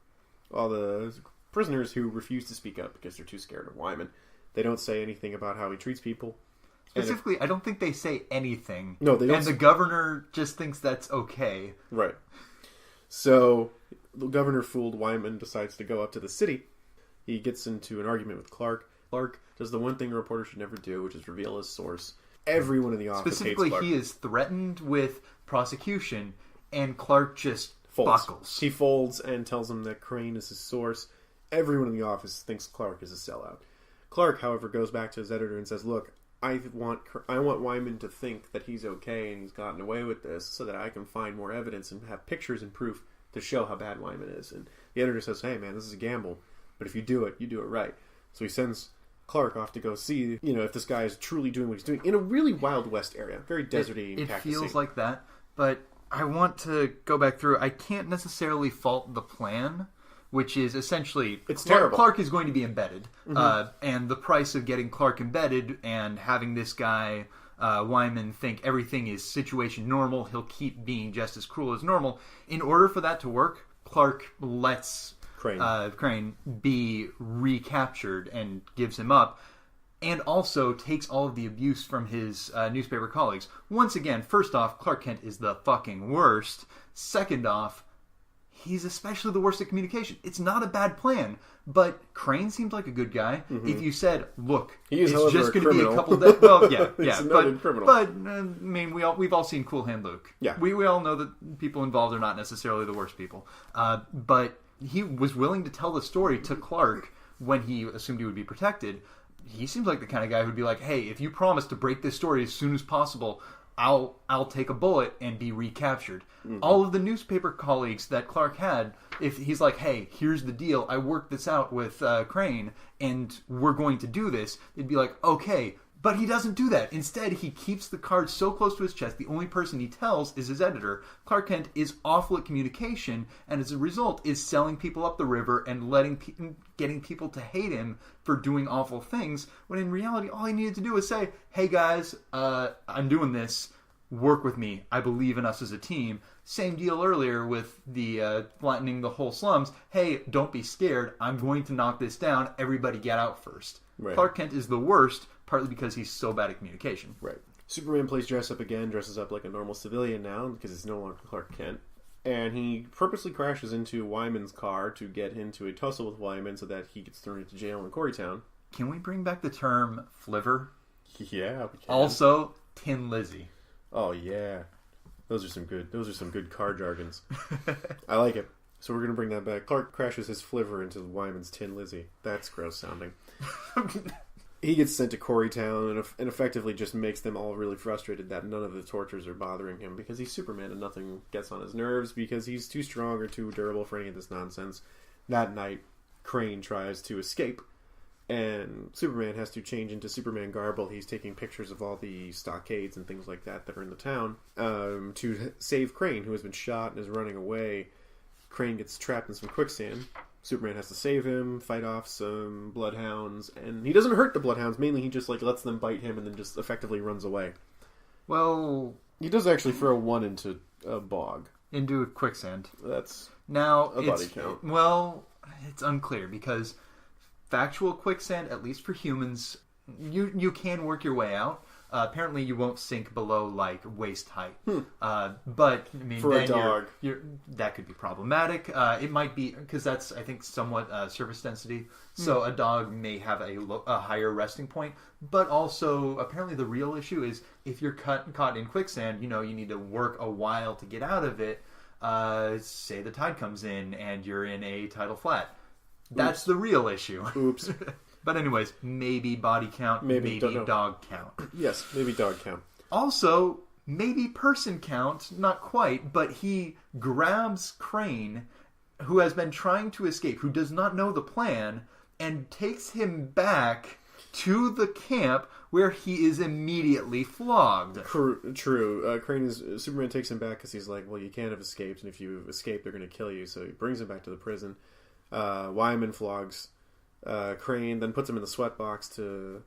all the prisoners who refuse to speak up because they're too scared of Wyman. They don't say anything about how he treats people. Specifically, I don't think they say anything. No, they don't. And the governor just thinks that's okay. Right. So the governor, fooled, Wyman decides to go up to the city. He gets into an argument with Clark. Clark does the one thing a reporter should never do, which is reveal his source. Everyone in the office hates Clark. Specifically, he is threatened with prosecution, and Clark just buckles. He folds and tells him that Crane is his source. Everyone in the office thinks Clark is a sellout. Clark, however, goes back to his editor and says, look, I want Wyman to think that he's okay and he's gotten away with this so that I can find more evidence and have pictures and proof to show how bad Wyman is. And the editor says, hey man, this is a gamble, but if you do it right. So he sends Clark off to go see, if this guy is truly doing what he's doing in a really Wild West area, very deserty. It feels like that, but I want to go back through. I can't necessarily fault the plan which is essentially It's terrible. Clark is going to be embedded, and the price of getting Clark embedded and having this guy Wyman think everything is situation normal, he'll keep being just as cruel as normal. In order for that to work, Clark lets Crane be recaptured and gives him up, and also takes all of the abuse from his newspaper colleagues. Once again, first off, Clark Kent is the fucking worst. Second off, he's especially the worst at communication. It's not a bad plan, but Crane seems like a good guy. If you said, look, He is, it's just however, a going to be a criminal. couple days. Well, yeah, He's a but noted criminal. I mean, we've all seen Cool Hand Luke. Yeah. We all know that people involved are not necessarily the worst people. But he was willing to tell the story to Clark when he assumed he would be protected. He seems like the kind of guy who'd be like, hey, if you promise to break this story as soon as possible, I'll take a bullet and be recaptured. All of the newspaper colleagues that Clark had, if he's like, hey, here's the deal, I worked this out with Crane, and we're going to do this, they'd be like, okay. But he doesn't do that. Instead, he keeps the cards so close to his chest, the only person he tells is his editor. Clark Kent is awful at communication, and as a result is selling people up the river and getting people to hate him for doing awful things, when in reality, all he needed to do was say, hey guys, I'm doing this, work with me, I believe in us as a team. Same deal earlier with the flattening the whole slums. Hey, don't be scared, I'm going to knock this down, everybody get out first. Right. Clark Kent is the worst, partly because he's so bad at communication. Right. Superman plays dress up again, dresses up like a normal civilian now because it's no longer Clark Kent. And he purposely crashes into Wyman's car to get into a tussle with Wyman so that he gets thrown into jail in Coreytown. Can we bring back the term flivver? Yeah, we can. Also, Tin Lizzy. Oh yeah. Those are some good car jargons. I like it. So we're gonna bring that back. Clark crashes his flivver into Wyman's Tin Lizzy. That's gross sounding. He gets sent to Coreytown and effectively just makes them all really frustrated that none of the tortures are bothering him because he's Superman and nothing gets on his nerves because he's too strong or too durable for any of this nonsense. That night, Crane tries to escape and Superman has to change into Superman garb while he's taking pictures of all the stockades and things like that are in the town to save Crane, who has been shot and is running away. Crane gets trapped in some quicksand. Superman has to save him, fight off some bloodhounds, and he doesn't hurt the bloodhounds. Mainly, he just lets them bite him and then just effectively runs away. Well, he does actually throw one into a bog. Into a quicksand. That's now a body count. Well, it's unclear because factual quicksand, at least for humans, you can work your way out. Apparently, you won't sink below waist height. But I mean, for a dog, that could be problematic. It might be because that's, I think, somewhat surface density. So a dog may have a higher resting point. But also, apparently, the real issue is if you're caught in quicksand, you need to work a while to get out of it. Say the tide comes in and you're in a tidal flat. That's the real issue. Oops. But anyways, maybe body count, maybe dog count. Yes, maybe dog count. Also, maybe person count, not quite, but he grabs Crane, who has been trying to escape, who does not know the plan, and takes him back to the camp where he is immediately flogged. True. Superman takes him back because he's like, well, you can't have escaped, and if you escape, they're going to kill you. So he brings him back to the prison. Wyman flogs Crane, then puts him in the sweat box to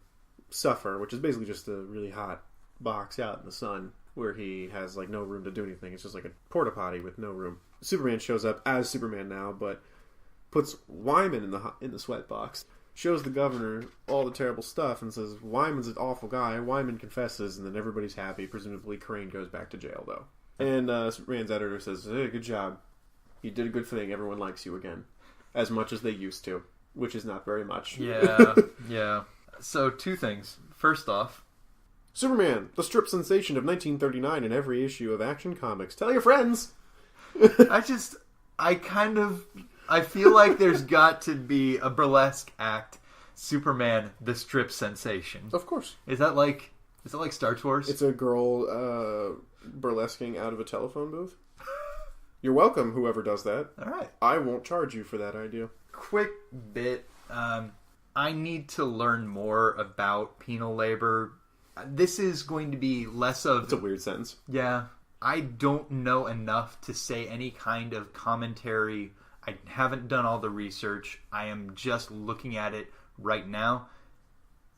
suffer, which is basically just a really hot box out in the sun where he has no room to do anything. It's just like a porta potty with no room. Superman shows up as Superman now, but puts Wyman in the sweat box, shows the governor all the terrible stuff, and says Wyman's an awful guy. Wyman confesses, and then everybody's happy. Presumably, Crane goes back to jail though, and Superman's editor says, "Hey, good job. You did a good thing. Everyone likes you again, as much as they used to." Which is not very much. Yeah, yeah. So, two things. First off, Superman, the strip sensation of 1939 in every issue of Action Comics. Tell your friends! I feel like there's got to be a burlesque act, Superman, the strip sensation. Of course. Is that like Star Tours? It's a girl burlesquing out of a telephone booth. You're welcome, whoever does that. All right. I won't charge you for that idea. Quick bit. I need to learn more about penal labor. This is going to be less of... It's a weird sentence. Yeah. I don't know enough to say any kind of commentary. I haven't done all the research. I am just looking at it right now.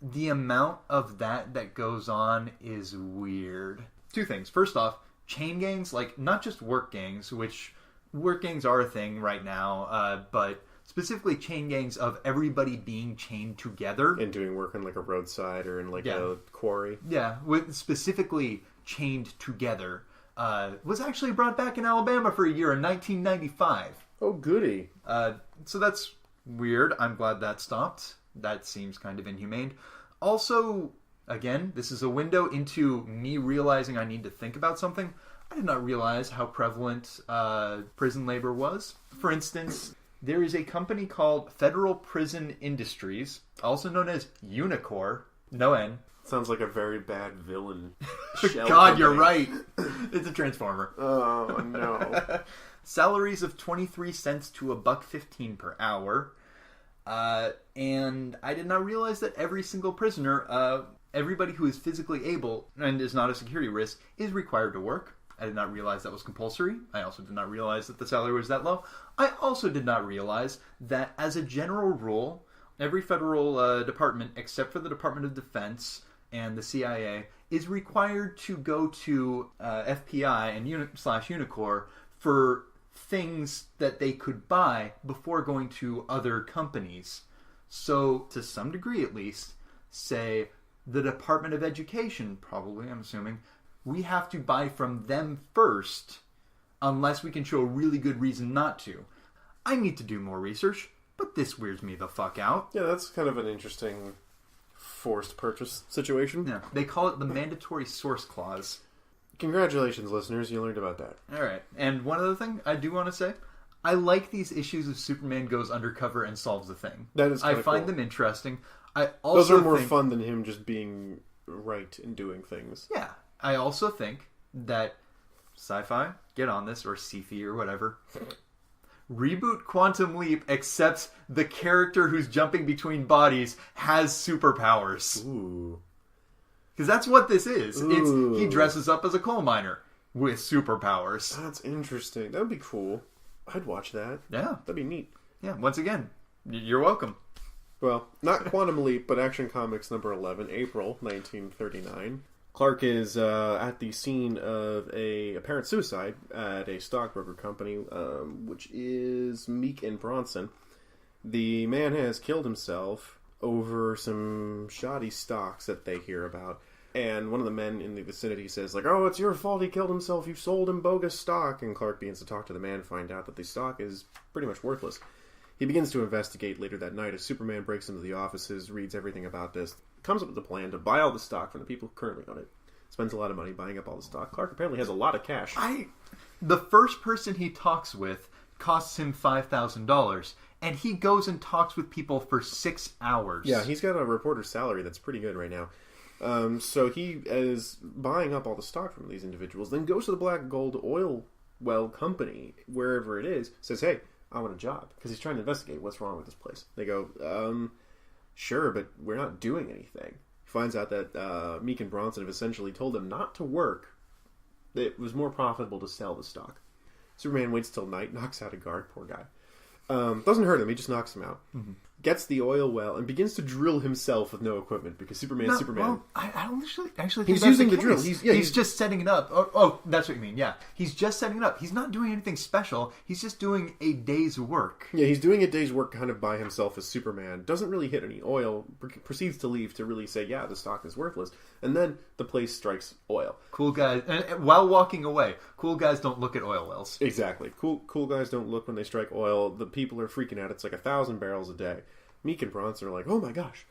The amount of that goes on is weird. Two things. First off, chain gangs, like not just work gangs, which work gangs are a thing right now, but specifically chain gangs of everybody being chained together. And doing work on like a roadside or in like a quarry. Yeah, specifically chained together. Was actually brought back in Alabama for a year in 1995. Oh, goody. So that's weird. I'm glad that stopped. That seems kind of inhumane. Also, again, this is a window into me realizing I need to think about something. I did not realize how prevalent prison labor was. For instance, there is a company called Federal Prison Industries, also known as Unicor, no N. Sounds like a very bad villain. God, you're right. It's a Transformer. Oh, no. Salaries of 23 cents to $1.15 per hour. And I did not realize that every single prisoner, everybody who is physically able and is not a security risk, is required to work. I did not realize that was compulsory. I also did not realize that the salary was that low. I also did not realize that as a general rule, every federal department, except for the Department of Defense and the CIA, is required to go to FPI and Unicor for things that they could buy before going to other companies. So, to some degree at least, say the Department of Education, probably, I'm assuming, we have to buy from them first unless we can show a really good reason not to. I need to do more research, but this weirds me the fuck out. Yeah, that's kind of an interesting forced purchase situation. Yeah, they call it the mandatory source clause. Congratulations, listeners. You learned about that. All right. And one other thing I do want to say, I like these issues of Superman goes undercover and solves a thing. That is kind I of find cool. them interesting. I also Those are more think, fun than him just being right and doing things. Yeah. I also think that Sci-Fi, get on this, or sci-fi or whatever, reboot Quantum Leap, except the character who's jumping between bodies has superpowers. Ooh. Because that's what this is. Ooh. He dresses up as a coal miner with superpowers. That's interesting. That would be cool. I'd watch that. Yeah. That'd be neat. Yeah, once again, you're welcome. Well, not Quantum Leap, but Action Comics number 11, April 1939. Clark is at the scene of a apparent suicide at a stockbroker company, which is Meek and Bronson. The man has killed himself over some shoddy stocks that they hear about. And one of the men in the vicinity says, like, oh, it's your fault he killed himself. You sold him bogus stock. And Clark begins to talk to the man, find out that the stock is pretty much worthless. He begins to investigate later that night as Superman breaks into the offices, reads everything about this, comes up with a plan to buy all the stock from the people who currently own it. Spends a lot of money buying up all the stock. Clark apparently has a lot of cash. The first person he talks with costs him $5,000, and he goes and talks with people for 6 hours. Yeah, he's got a reporter's salary that's pretty good right now. So he is buying up all the stock from these individuals, then goes to the Black Gold Oil Well Company, wherever it is, says, hey, I want a job, because he's trying to investigate what's wrong with this place. They go, sure, but we're not doing anything. He finds out that Meek and Bronson have essentially told him not to work. It was more profitable to sell the stock. Superman waits till night, knocks out a guard, poor guy. Doesn't hurt him, he just knocks him out. Mm-hmm. Gets the oil well and begins to drill himself with no equipment because Superman. Well, I don't actually think he's that's using the case. drill. He's just setting it up. Oh, that's what you mean. Yeah, he's just setting it up. He's not doing anything special. He's just doing a day's work. Yeah, he's doing a day's work kind of by himself as Superman. Doesn't really hit any oil. Proceeds to leave to really say, yeah, the stock is worthless. And then the place strikes oil. Cool guys. And while walking away, cool guys don't look at oil wells. Exactly. Cool guys don't look when they strike oil. The people are freaking out. It's like 1,000 barrels a day. Meek and Bronson are like, oh my gosh,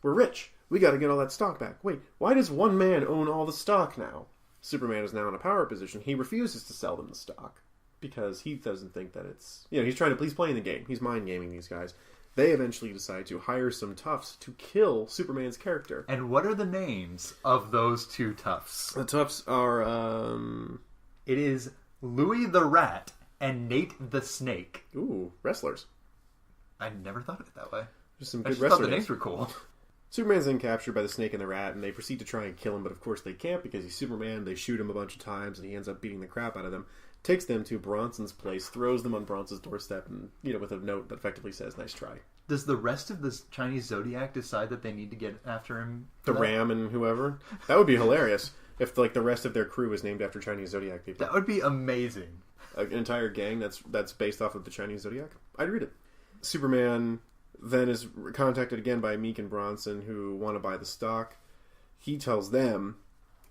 we're rich. We got to get all that stock back. Wait, why does one man own all the stock now? Superman is now in a power position. He refuses to sell them the stock because he doesn't think that it's... he's playing the game. He's mind gaming these guys. They eventually decide to hire some toughs to kill Superman's character. And what are the names of those two toughs? The toughs are... It is Louie the Rat and Nate the Snake. Ooh, wrestlers. I never thought of it that way. Just some I good just thought the wrestlers. names were cool. Superman's then captured by the Snake and the Rat, and they proceed to try and kill him, but of course they can't because he's Superman. They shoot him a bunch of times, and he ends up beating the crap out of them. takes them to Bronson's place, throws them on Bronson's doorstep, and, with a note that effectively says, "Nice try." Does the rest of the Chinese Zodiac decide that they need to get after him? The Ram and whoever? That would be hilarious if, the rest of their crew was named after Chinese Zodiac people. That would be amazing. An entire gang that's based off of the Chinese Zodiac? I'd read it. Superman then is contacted again by Meek and Bronson, who want to buy the stock. He tells them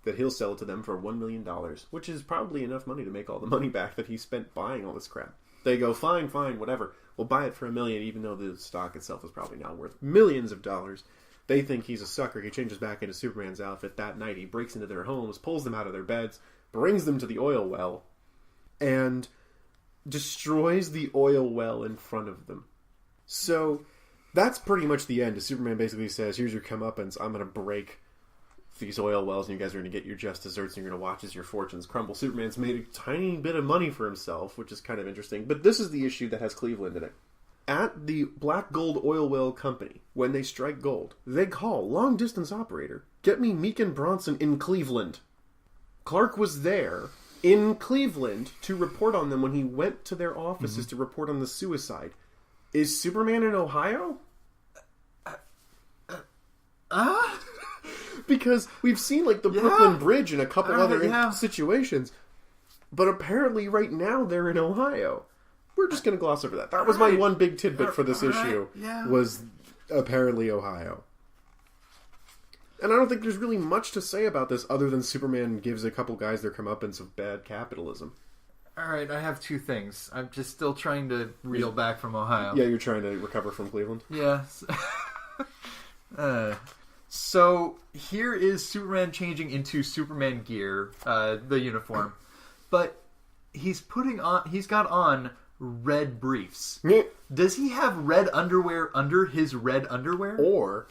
that he'll sell it to them for $1 million, which is probably enough money to make all the money back that he spent buying all this crap. They go, fine, whatever. We'll buy it for $1 million, even though the stock itself is probably now worth millions of dollars. They think he's a sucker. He changes back into Superman's outfit that night. He breaks into their homes, pulls them out of their beds, brings them to the oil well, and destroys the oil well in front of them. So that's pretty much the end. Superman basically says, here's your comeuppance. I'm going to break these oil wells, and you guys are going to get your just desserts, and you're going to watch as your fortunes crumble. Superman's made a tiny bit of money for himself, which is kind of interesting. But this is the issue that has Cleveland in it. At the Black Gold Oil Well Company, when they strike gold, they call long-distance operator, get me Meek and Bronson in Cleveland. Clark was there in Cleveland to report on them when he went to their offices to report on the suicide. Is Superman in Ohio? Because we've seen, the Brooklyn Bridge and a couple other situations. But apparently right now they're in Ohio. We're just going to gloss over that. That was my one big tidbit for this issue, was apparently Ohio. And I don't think there's really much to say about this other than Superman gives a couple guys their comeuppance of bad capitalism. Alright, I have two things. I'm just still trying to reel back from Ohio. Yeah, you're trying to recover from Cleveland? Yes. So here is Superman changing into Superman gear, the uniform, but he's got on red briefs. Does he have red underwear under his red underwear? Or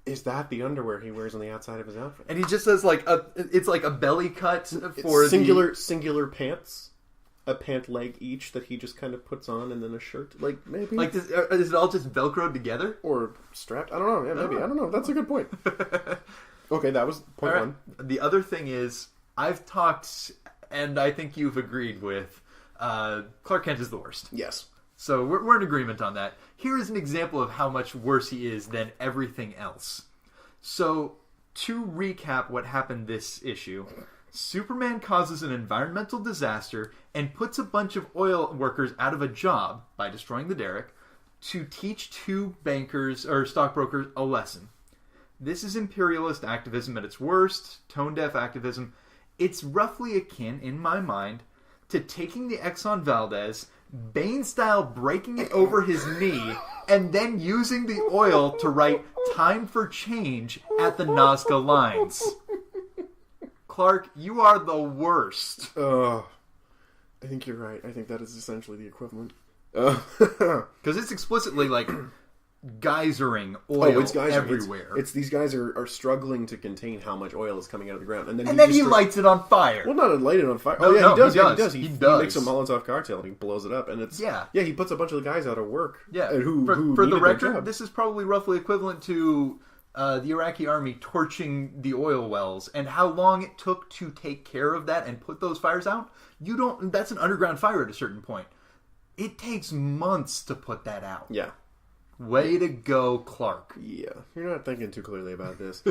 is that the underwear he wears on the outside of his outfit? And he just has it's like a belly cut for singular pants. A pant leg each that he just kind of puts on, and then a shirt, maybe. Is it all just Velcroed together or strapped? I don't know. Yeah, maybe. I don't know. That's a good point. Okay, that was point one. The other thing is, I've talked, and I think you've agreed with, Clark Kent is the worst. Yes. So we're in agreement on that. Here is an example of how much worse he is than everything else. So to recap what happened this issue. Superman causes an environmental disaster and puts a bunch of oil workers out of a job by destroying the derrick to teach two bankers or stockbrokers a lesson. This is imperialist activism at its worst, tone-deaf activism. It's roughly akin, in my mind, to taking the Exxon Valdez, Bane-style breaking it over his knee, and then using the oil to write "Time for Change" at the Nazca lines. Clark, you are the worst. I think you're right. I think that is essentially the equivalent. Because it's explicitly geysering oil everywhere. It's these guys are struggling to contain how much oil is coming out of the ground. And then he lights it on fire. Well, not light it on fire. No, he does. He He does. makes a Molotov cocktail and he blows it up. And it's he puts a bunch of the guys out of work. Yeah. Who for the needed their record, job. this is probably roughly equivalent to the Iraqi army torching the oil wells, and how long it took to take care of that and put those fires out. That's an underground fire at a certain point. It takes months to put that out. Yeah. Way to go, Clark. Yeah. You're not thinking too clearly about this.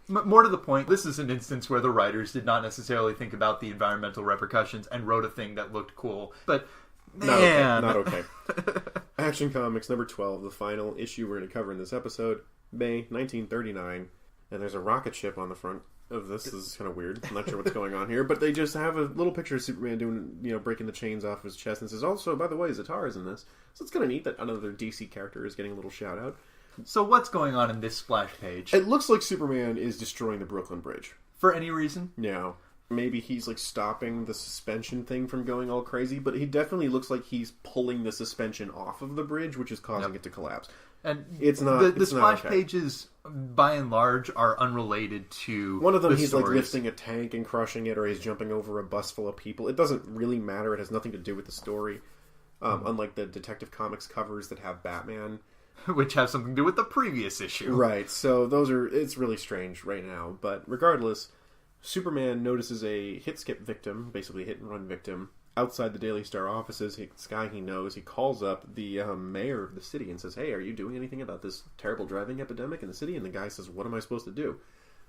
More to the point, this is an instance where the writers did not necessarily think about the environmental repercussions and wrote a thing that looked cool. But, man. Not okay. Action Comics number 12, the final issue we're going to cover in this episode, May 1939. And there's a rocket ship on the front of this. This is kind of weird. I'm not sure what's going on here. But they just have a little picture of Superman doing, breaking the chains off his chest. And says, also, by the way, Zatar is in this. So it's kind of neat that another DC character is getting a little shout out. So what's going on in this splash page? It looks like Superman is destroying the Brooklyn Bridge. For any reason? No. Maybe he's stopping the suspension thing from going all crazy. But he definitely looks like he's pulling the suspension off of the bridge, which is causing it to collapse. And it's not the splash pages, by and large, are unrelated to one of them. He's stories. Lifting a tank and crushing it, or he's jumping over a bus full of people. It doesn't really matter. It has nothing to do with the story. Unlike the Detective Comics covers that have Batman, which have something to do with the previous issue, right? So it's really strange right now. But regardless, Superman notices a hit skip victim, basically a hit and run victim, outside the Daily Star offices, this guy he knows, he calls up the mayor of the city and says, hey, are you doing anything about this terrible driving epidemic in the city? And the guy says, what am I supposed to do?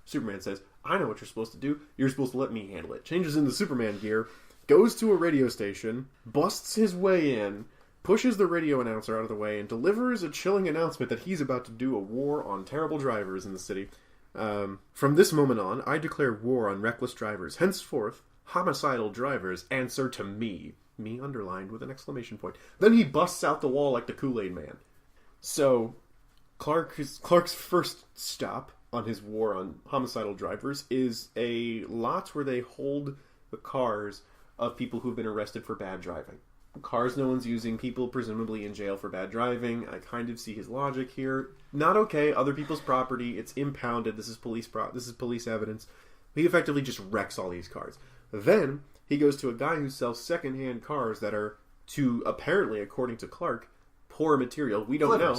Superman says, I know what you're supposed to do. You're supposed to let me handle it. Changes into Superman gear, goes to a radio station, busts his way in, pushes the radio announcer out of the way, and delivers a chilling announcement that he's about to do a war on terrible drivers in the city. From this moment on, I declare war on reckless drivers. Henceforth, homicidal drivers answer to me. Me underlined with an exclamation point. Then he busts out the wall like the Kool-Aid Man. So, Clark's first stop on his war on homicidal drivers is a lot where they hold the cars of people who've been arrested for bad driving. Cars no one's using, people presumably in jail for bad driving. I kind of see his logic here. Not okay, other people's property, it's impounded, this is police evidence. He effectively just wrecks all these cars. Then, he goes to a guy who sells second-hand cars that are, apparently, according to Clark, poor material. We don't know.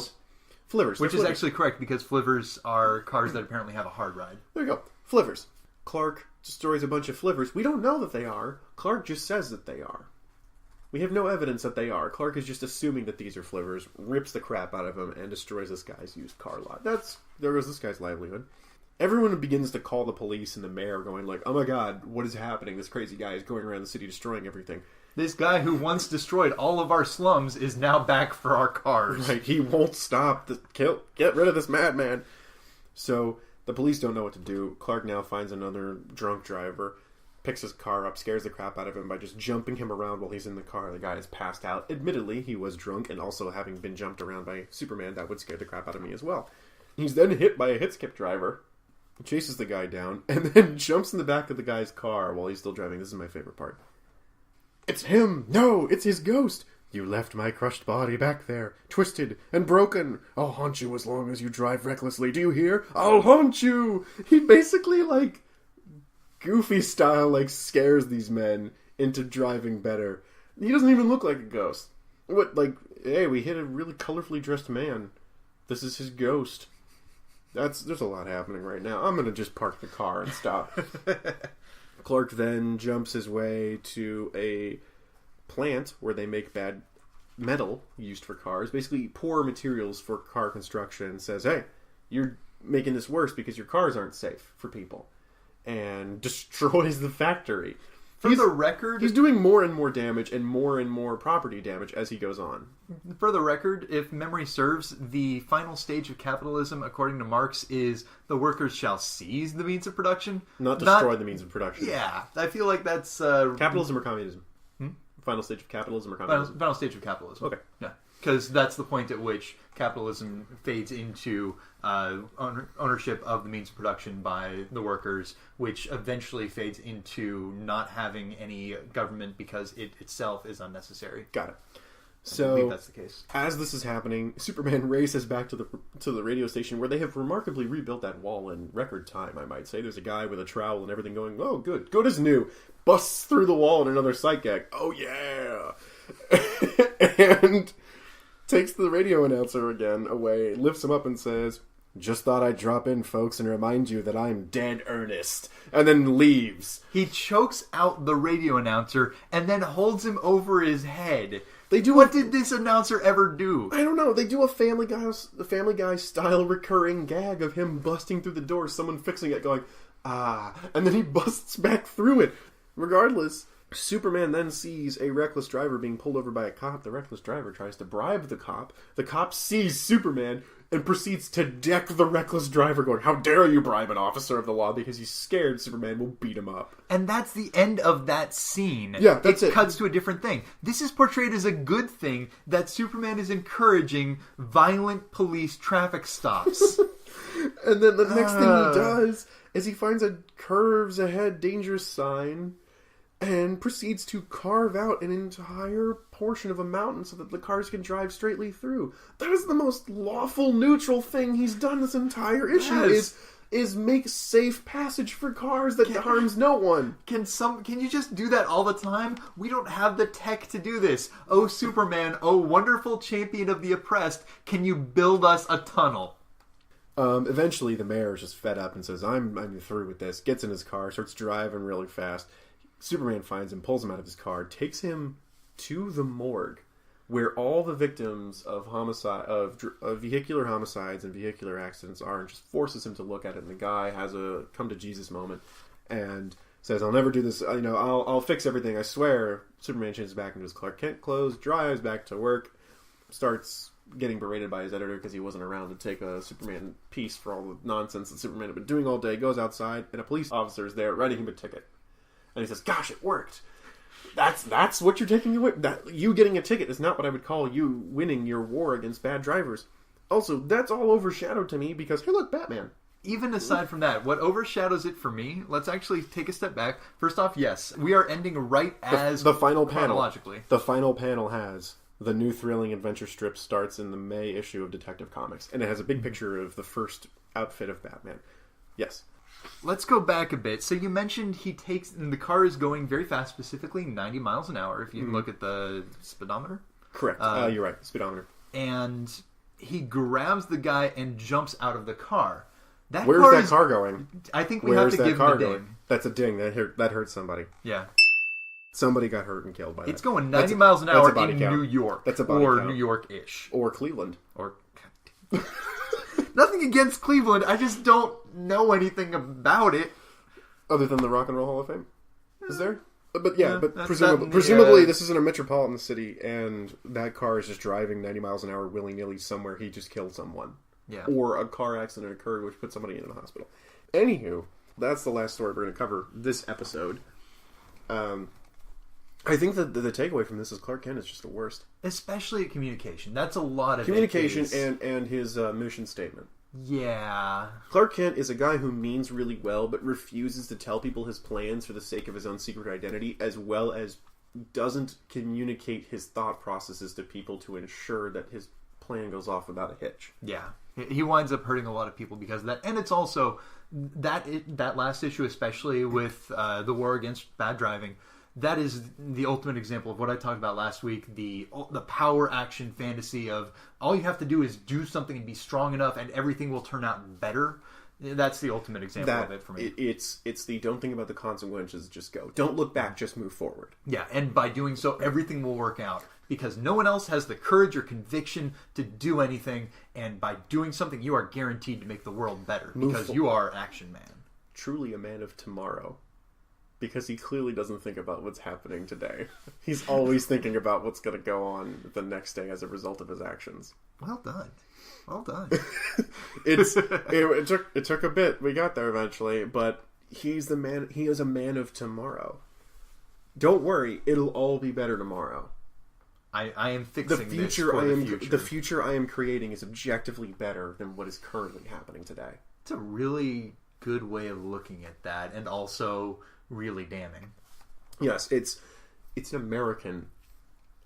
Flivvers. Which is actually correct, because flivvers are cars that apparently have a hard ride. There you go. Flivvers. Clark destroys a bunch of flivvers. We don't know that they are. Clark just says that they are. We have no evidence that they are. Clark is just assuming that these are flivvers, rips the crap out of them, and destroys this guy's used car lot. There goes this guy's livelihood. Everyone begins to call the police and the mayor, going like, oh my god, what is happening? This crazy guy is going around the city destroying everything. This guy who once destroyed all of our slums is now back for our cars. Right, he won't stop. Get rid of this madman. So, the police don't know what to do. Clark now finds another drunk driver, picks his car up, scares the crap out of him by just jumping him around while he's in the car. The guy is passed out. Admittedly, he was drunk, and also having been jumped around by Superman, that would scare the crap out of me as well. He's then hit by a hit-skip driver, chases the guy down, and then jumps in the back of the guy's car while he's still driving. This is my favorite part. It's him! No, it's his ghost! You left my crushed body back there, twisted and broken. I'll haunt you as long as you drive recklessly. Do you hear? I'll haunt you! He basically, Goofy style, scares these men into driving better. He doesn't even look like a ghost. Hey, we hit a really colorfully dressed man. This is his ghost. There's a lot happening right now. I'm gonna just park the car and stop. Clark then jumps his way to a plant where they make bad metal used for cars. Basically, poor materials for car construction. Says, hey, you're making this worse because your cars aren't safe for people. And destroys the factory. For the record... He's doing more and more property damage as he goes on. For the record, if memory serves, the final stage of capitalism, according to Marx, is the workers shall seize the means of production. Not destroy the means of production. Yeah, I feel like that's... Capitalism or communism? Final stage of capitalism or communism? Final stage of capitalism. Okay. Yeah. Because that's the point at which capitalism fades into ownership of the means of production by the workers, which eventually fades into not having any government because it itself is unnecessary. Got it. So, I believe that's the case. As this is happening, Superman races back to the radio station where they have remarkably rebuilt that wall in record time, I might say. There's a guy with a trowel and everything going, oh, good as new. Busts through the wall in another sight gag. Oh, yeah. And takes the radio announcer again away, lifts him up and says, just thought I'd drop in, folks, and remind you that I'm dead earnest. And then leaves. He chokes out the radio announcer and then holds him over his head. What did this announcer ever do? I don't know. They do a Family Guy style recurring gag of him busting through the door, someone fixing it, going, and then he busts back through it. Regardless, Superman then sees a reckless driver being pulled over by a cop. The reckless driver tries to bribe the cop. The cop sees Superman and proceeds to deck the reckless driver, going, how dare you bribe an officer of the law, because he's scared Superman will beat him up. And that's the end of that scene. Yeah, that's it. It cuts to a different thing. This is portrayed as a good thing, that Superman is encouraging violent police traffic stops. And then the next thing he does is he finds a curves ahead dangerous sign and proceeds to carve out an entire portion of a mountain so that the cars can drive straightly through. That is the most lawful, neutral thing he's done this entire issue. Yes. Is make safe passage for cars that harms no one. Can you just do that all the time? We don't have the tech to do this. Oh, Superman, oh, wonderful champion of the oppressed, can you build us a tunnel? Eventually, the mayor is just fed up and says, I'm through with this. Gets in his car, starts driving really fast. Superman finds him, pulls him out of his car, takes him to the morgue, where all the victims of vehicular homicides and vehicular accidents are, and just forces him to look at it. And the guy has a come to Jesus moment and says, "I'll never do this. I'll fix everything. I swear." Superman changes back into his Clark Kent clothes, drives back to work, starts getting berated by his editor because he wasn't around to take a Superman piece for all the nonsense that Superman had been doing all day. Goes outside, and a police officer is there writing him a ticket, and he says, "Gosh, it worked. That's what you're taking away. That you getting a ticket is not what I would call you winning your war against bad drivers. Also, that's all overshadowed to me because, hey, look, Batman." Even aside from that, what overshadows it for me, let's actually take a step back. First off, yes, we are ending right as the final chronologically. The final panel has the new thrilling adventure strip starts in the May issue of Detective Comics, and it has a big picture of the first outfit of Batman. Yes. Let's go back a bit. So you mentioned the car is going very fast, specifically 90 miles an hour, if you look at the speedometer. Correct. You're right, speedometer. And he grabs the guy and jumps out of the car. Where's that car going? I think we have to give him a ding. Going? That's a ding. That hurt somebody. Yeah. Somebody got hurt and killed by that. It's going 90 miles an hour in count. New York. That's a body or count. New York-ish. Or Cleveland. Or nothing against Cleveland. I just don't know anything about it. Other than the Rock and Roll Hall of Fame? Is there? But yeah, but presumably this is in a metropolitan city, and that car is just driving 90 miles an hour willy-nilly somewhere. He just killed someone. Yeah. Or a car accident occurred which put somebody in a hospital. Anywho, that's the last story we're going to cover this episode. I think that the takeaway from this is Clark Kent is just the worst. Especially at communication. That's a lot of communication and his mission statement. Yeah. Clark Kent is a guy who means really well, but refuses to tell people his plans for the sake of his own secret identity, as well as doesn't communicate his thought processes to people to ensure that his plan goes off without a hitch. Yeah. He winds up hurting a lot of people because of that. And it's also, that last issue, especially with the war against bad driving, that is the ultimate example of what I talked about last week, the power action fantasy of all you have to do is do something and be strong enough and everything will turn out better. That's the ultimate example of it for me. It's the don't think about the consequences, just go. Don't look back, just move forward. Yeah, and by doing so, everything will work out. Because no one else has the courage or conviction to do anything, and by doing something, you are guaranteed to make the world better. Because you are Action Man. Truly a man of tomorrow. Because he clearly doesn't think about what's happening today. He's always thinking about what's going to go on the next day as a result of his actions. Well done. Well done. It took a bit. We got there eventually, but he's the man. He is a man of tomorrow. Don't worry, it'll all be better tomorrow. I am fixing the future. The future I am creating is objectively better than what is currently happening today. It's a really good way of looking at that, and also really damning. Yes, it's an American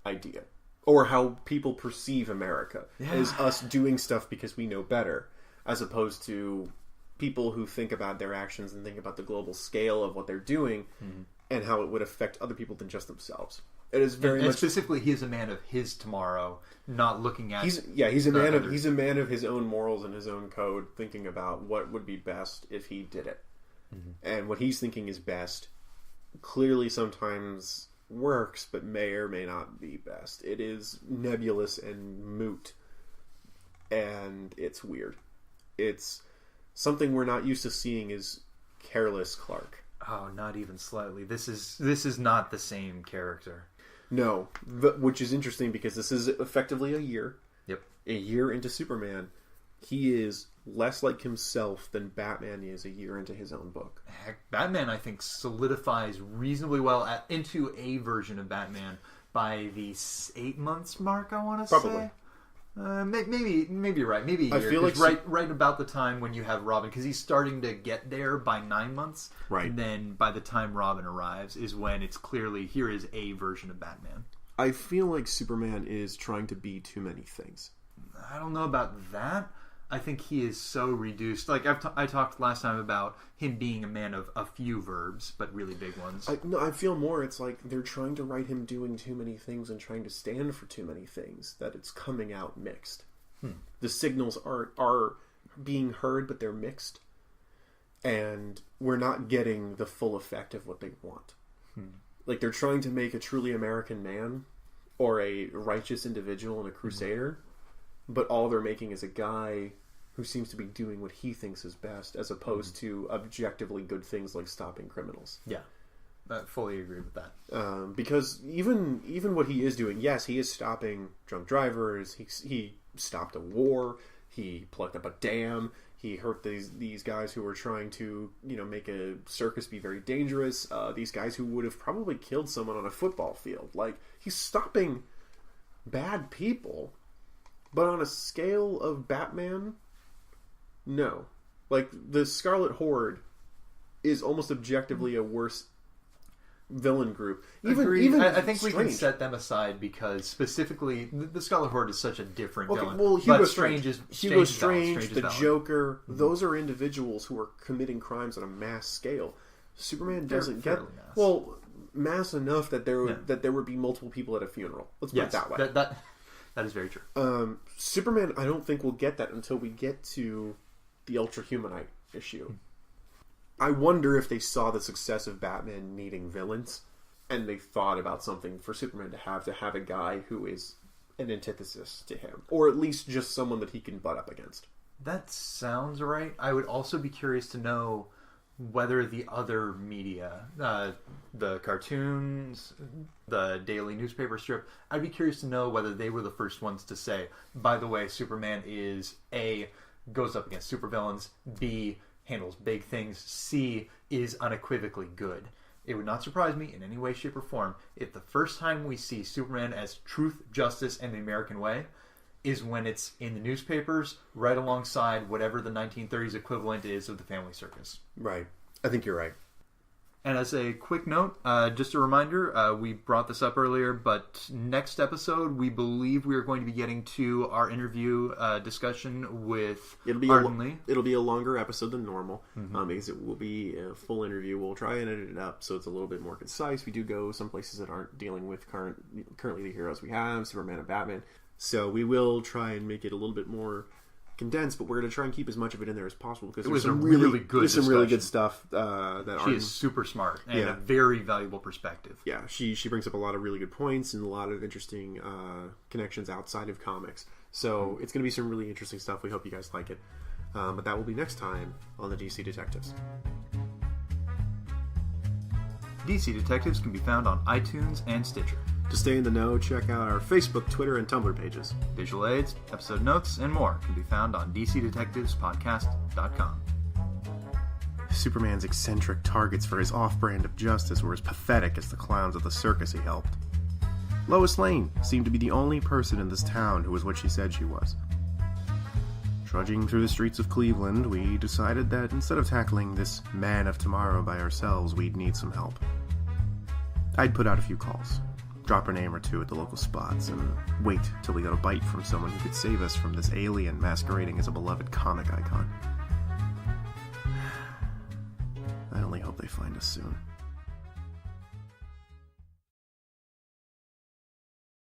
idea, or how people perceive America as us doing stuff because we know better, as opposed to people who think about their actions and think about the global scale of what they're doing and how it would affect other people than just themselves. It is very much specifically he is a man of his tomorrow, not looking at he's a man of his own morals and his own code, thinking about what would be best if he did it. And what he's thinking is best clearly sometimes works, but may or may not be best. It is nebulous and moot, and it's weird. It's something we're not used to seeing is careless Clark. Oh, not even slightly. This is not the same character. No, which is interesting because this is effectively a year. Yep. A year into Superman. He is less like himself than Batman is a year into his own book. Heck, Batman, I think, solidifies reasonably well into a version of Batman by the 8 months mark, I want to say. Maybe you're right. Maybe a year. I feel like right about the time when you have Robin, because he's starting to get there by 9 months. Right. And then by the time Robin arrives is when it's clearly, here is a version of Batman. I feel like Superman is trying to be too many things. I don't know about that. I think he is so reduced. Like I talked last time about him being a man of a few verbs, but really big ones. I feel more it's like they're trying to write him doing too many things and trying to stand for too many things, that it's coming out mixed. The signals are being heard, but they're mixed. And we're not getting the full effect of what they want. Like, they're trying to make a truly American man or a righteous individual and a crusader, but all they're making is a guy who seems to be doing what he thinks is best, as opposed to objectively good things like stopping criminals. Yeah, I fully agree with that. Because even what he is doing, yes, he is stopping drunk drivers. He stopped a war. He plugged up a dam. He hurt these guys who were trying to, make a circus be very dangerous. These guys who would have probably killed someone on a football field. Like, he's stopping bad people, but on a scale of Batman, no. Like, the Scarlet Horde is almost objectively a worse villain group. Even I think Strange. we can set them aside because specifically the Scarlet Horde is such a different villain. Well, Hugo Strange, the Joker, those are individuals who are committing crimes on a mass scale. Superman doesn't get mass enough that there would be multiple people at a funeral. Let's put it that way. That is very true. Superman, I don't think we'll get that until we get to the Ultra Humanite issue. I wonder if they saw the success of Batman needing villains, and they thought about something for Superman to have a guy who is an antithesis to him, or at least just someone that he can butt up against. That sounds right. I would also be curious to know whether the other media, the cartoons, the daily newspaper strip, I'd be curious to know whether they were the first ones to say, by the way, Superman is A, goes up against supervillains, B, handles big things, C, is unequivocally good. It would not surprise me in any way, shape, or form if the first time we see Superman as truth, justice, and the American way is when it's in the newspapers right alongside whatever the 1930s equivalent is of the family circus. Right. I think you're right. And as a quick note, just a reminder, we brought this up earlier, but next episode, we believe we are going to be getting to our interview discussion with Arden Lee. It'll be a longer episode than normal, because it will be a full interview. We'll try and edit it up so it's a little bit more concise. We do go some places that aren't dealing with currently the heroes we have, Superman and Batman. So we will try and make it a little bit more condensed, but we're going to try and keep as much of it in there as possible because there's some really good stuff that she is super smart and a very valuable perspective. Yeah, she brings up a lot of really good points and a lot of interesting connections outside of comics. So it's going to be some really interesting stuff. We hope you guys like it. But that will be next time on the DC Detectives. DC Detectives can be found on iTunes and Stitcher. To stay in the know, check out our Facebook, Twitter, and Tumblr pages. Visual aids, episode notes, and more can be found on DCDetectivespodcast.com. Superman's eccentric targets for his off-brand of justice were as pathetic as the clowns of the circus he helped. Lois Lane seemed to be the only person in this town who was what she said she was. Trudging through the streets of Cleveland, we decided that instead of tackling this man of tomorrow by ourselves, we'd need some help. I'd put out a few calls, drop a name or two at the local spots, and wait till we got a bite from someone who could save us from this alien masquerading as a beloved comic icon. I only hope they find us soon.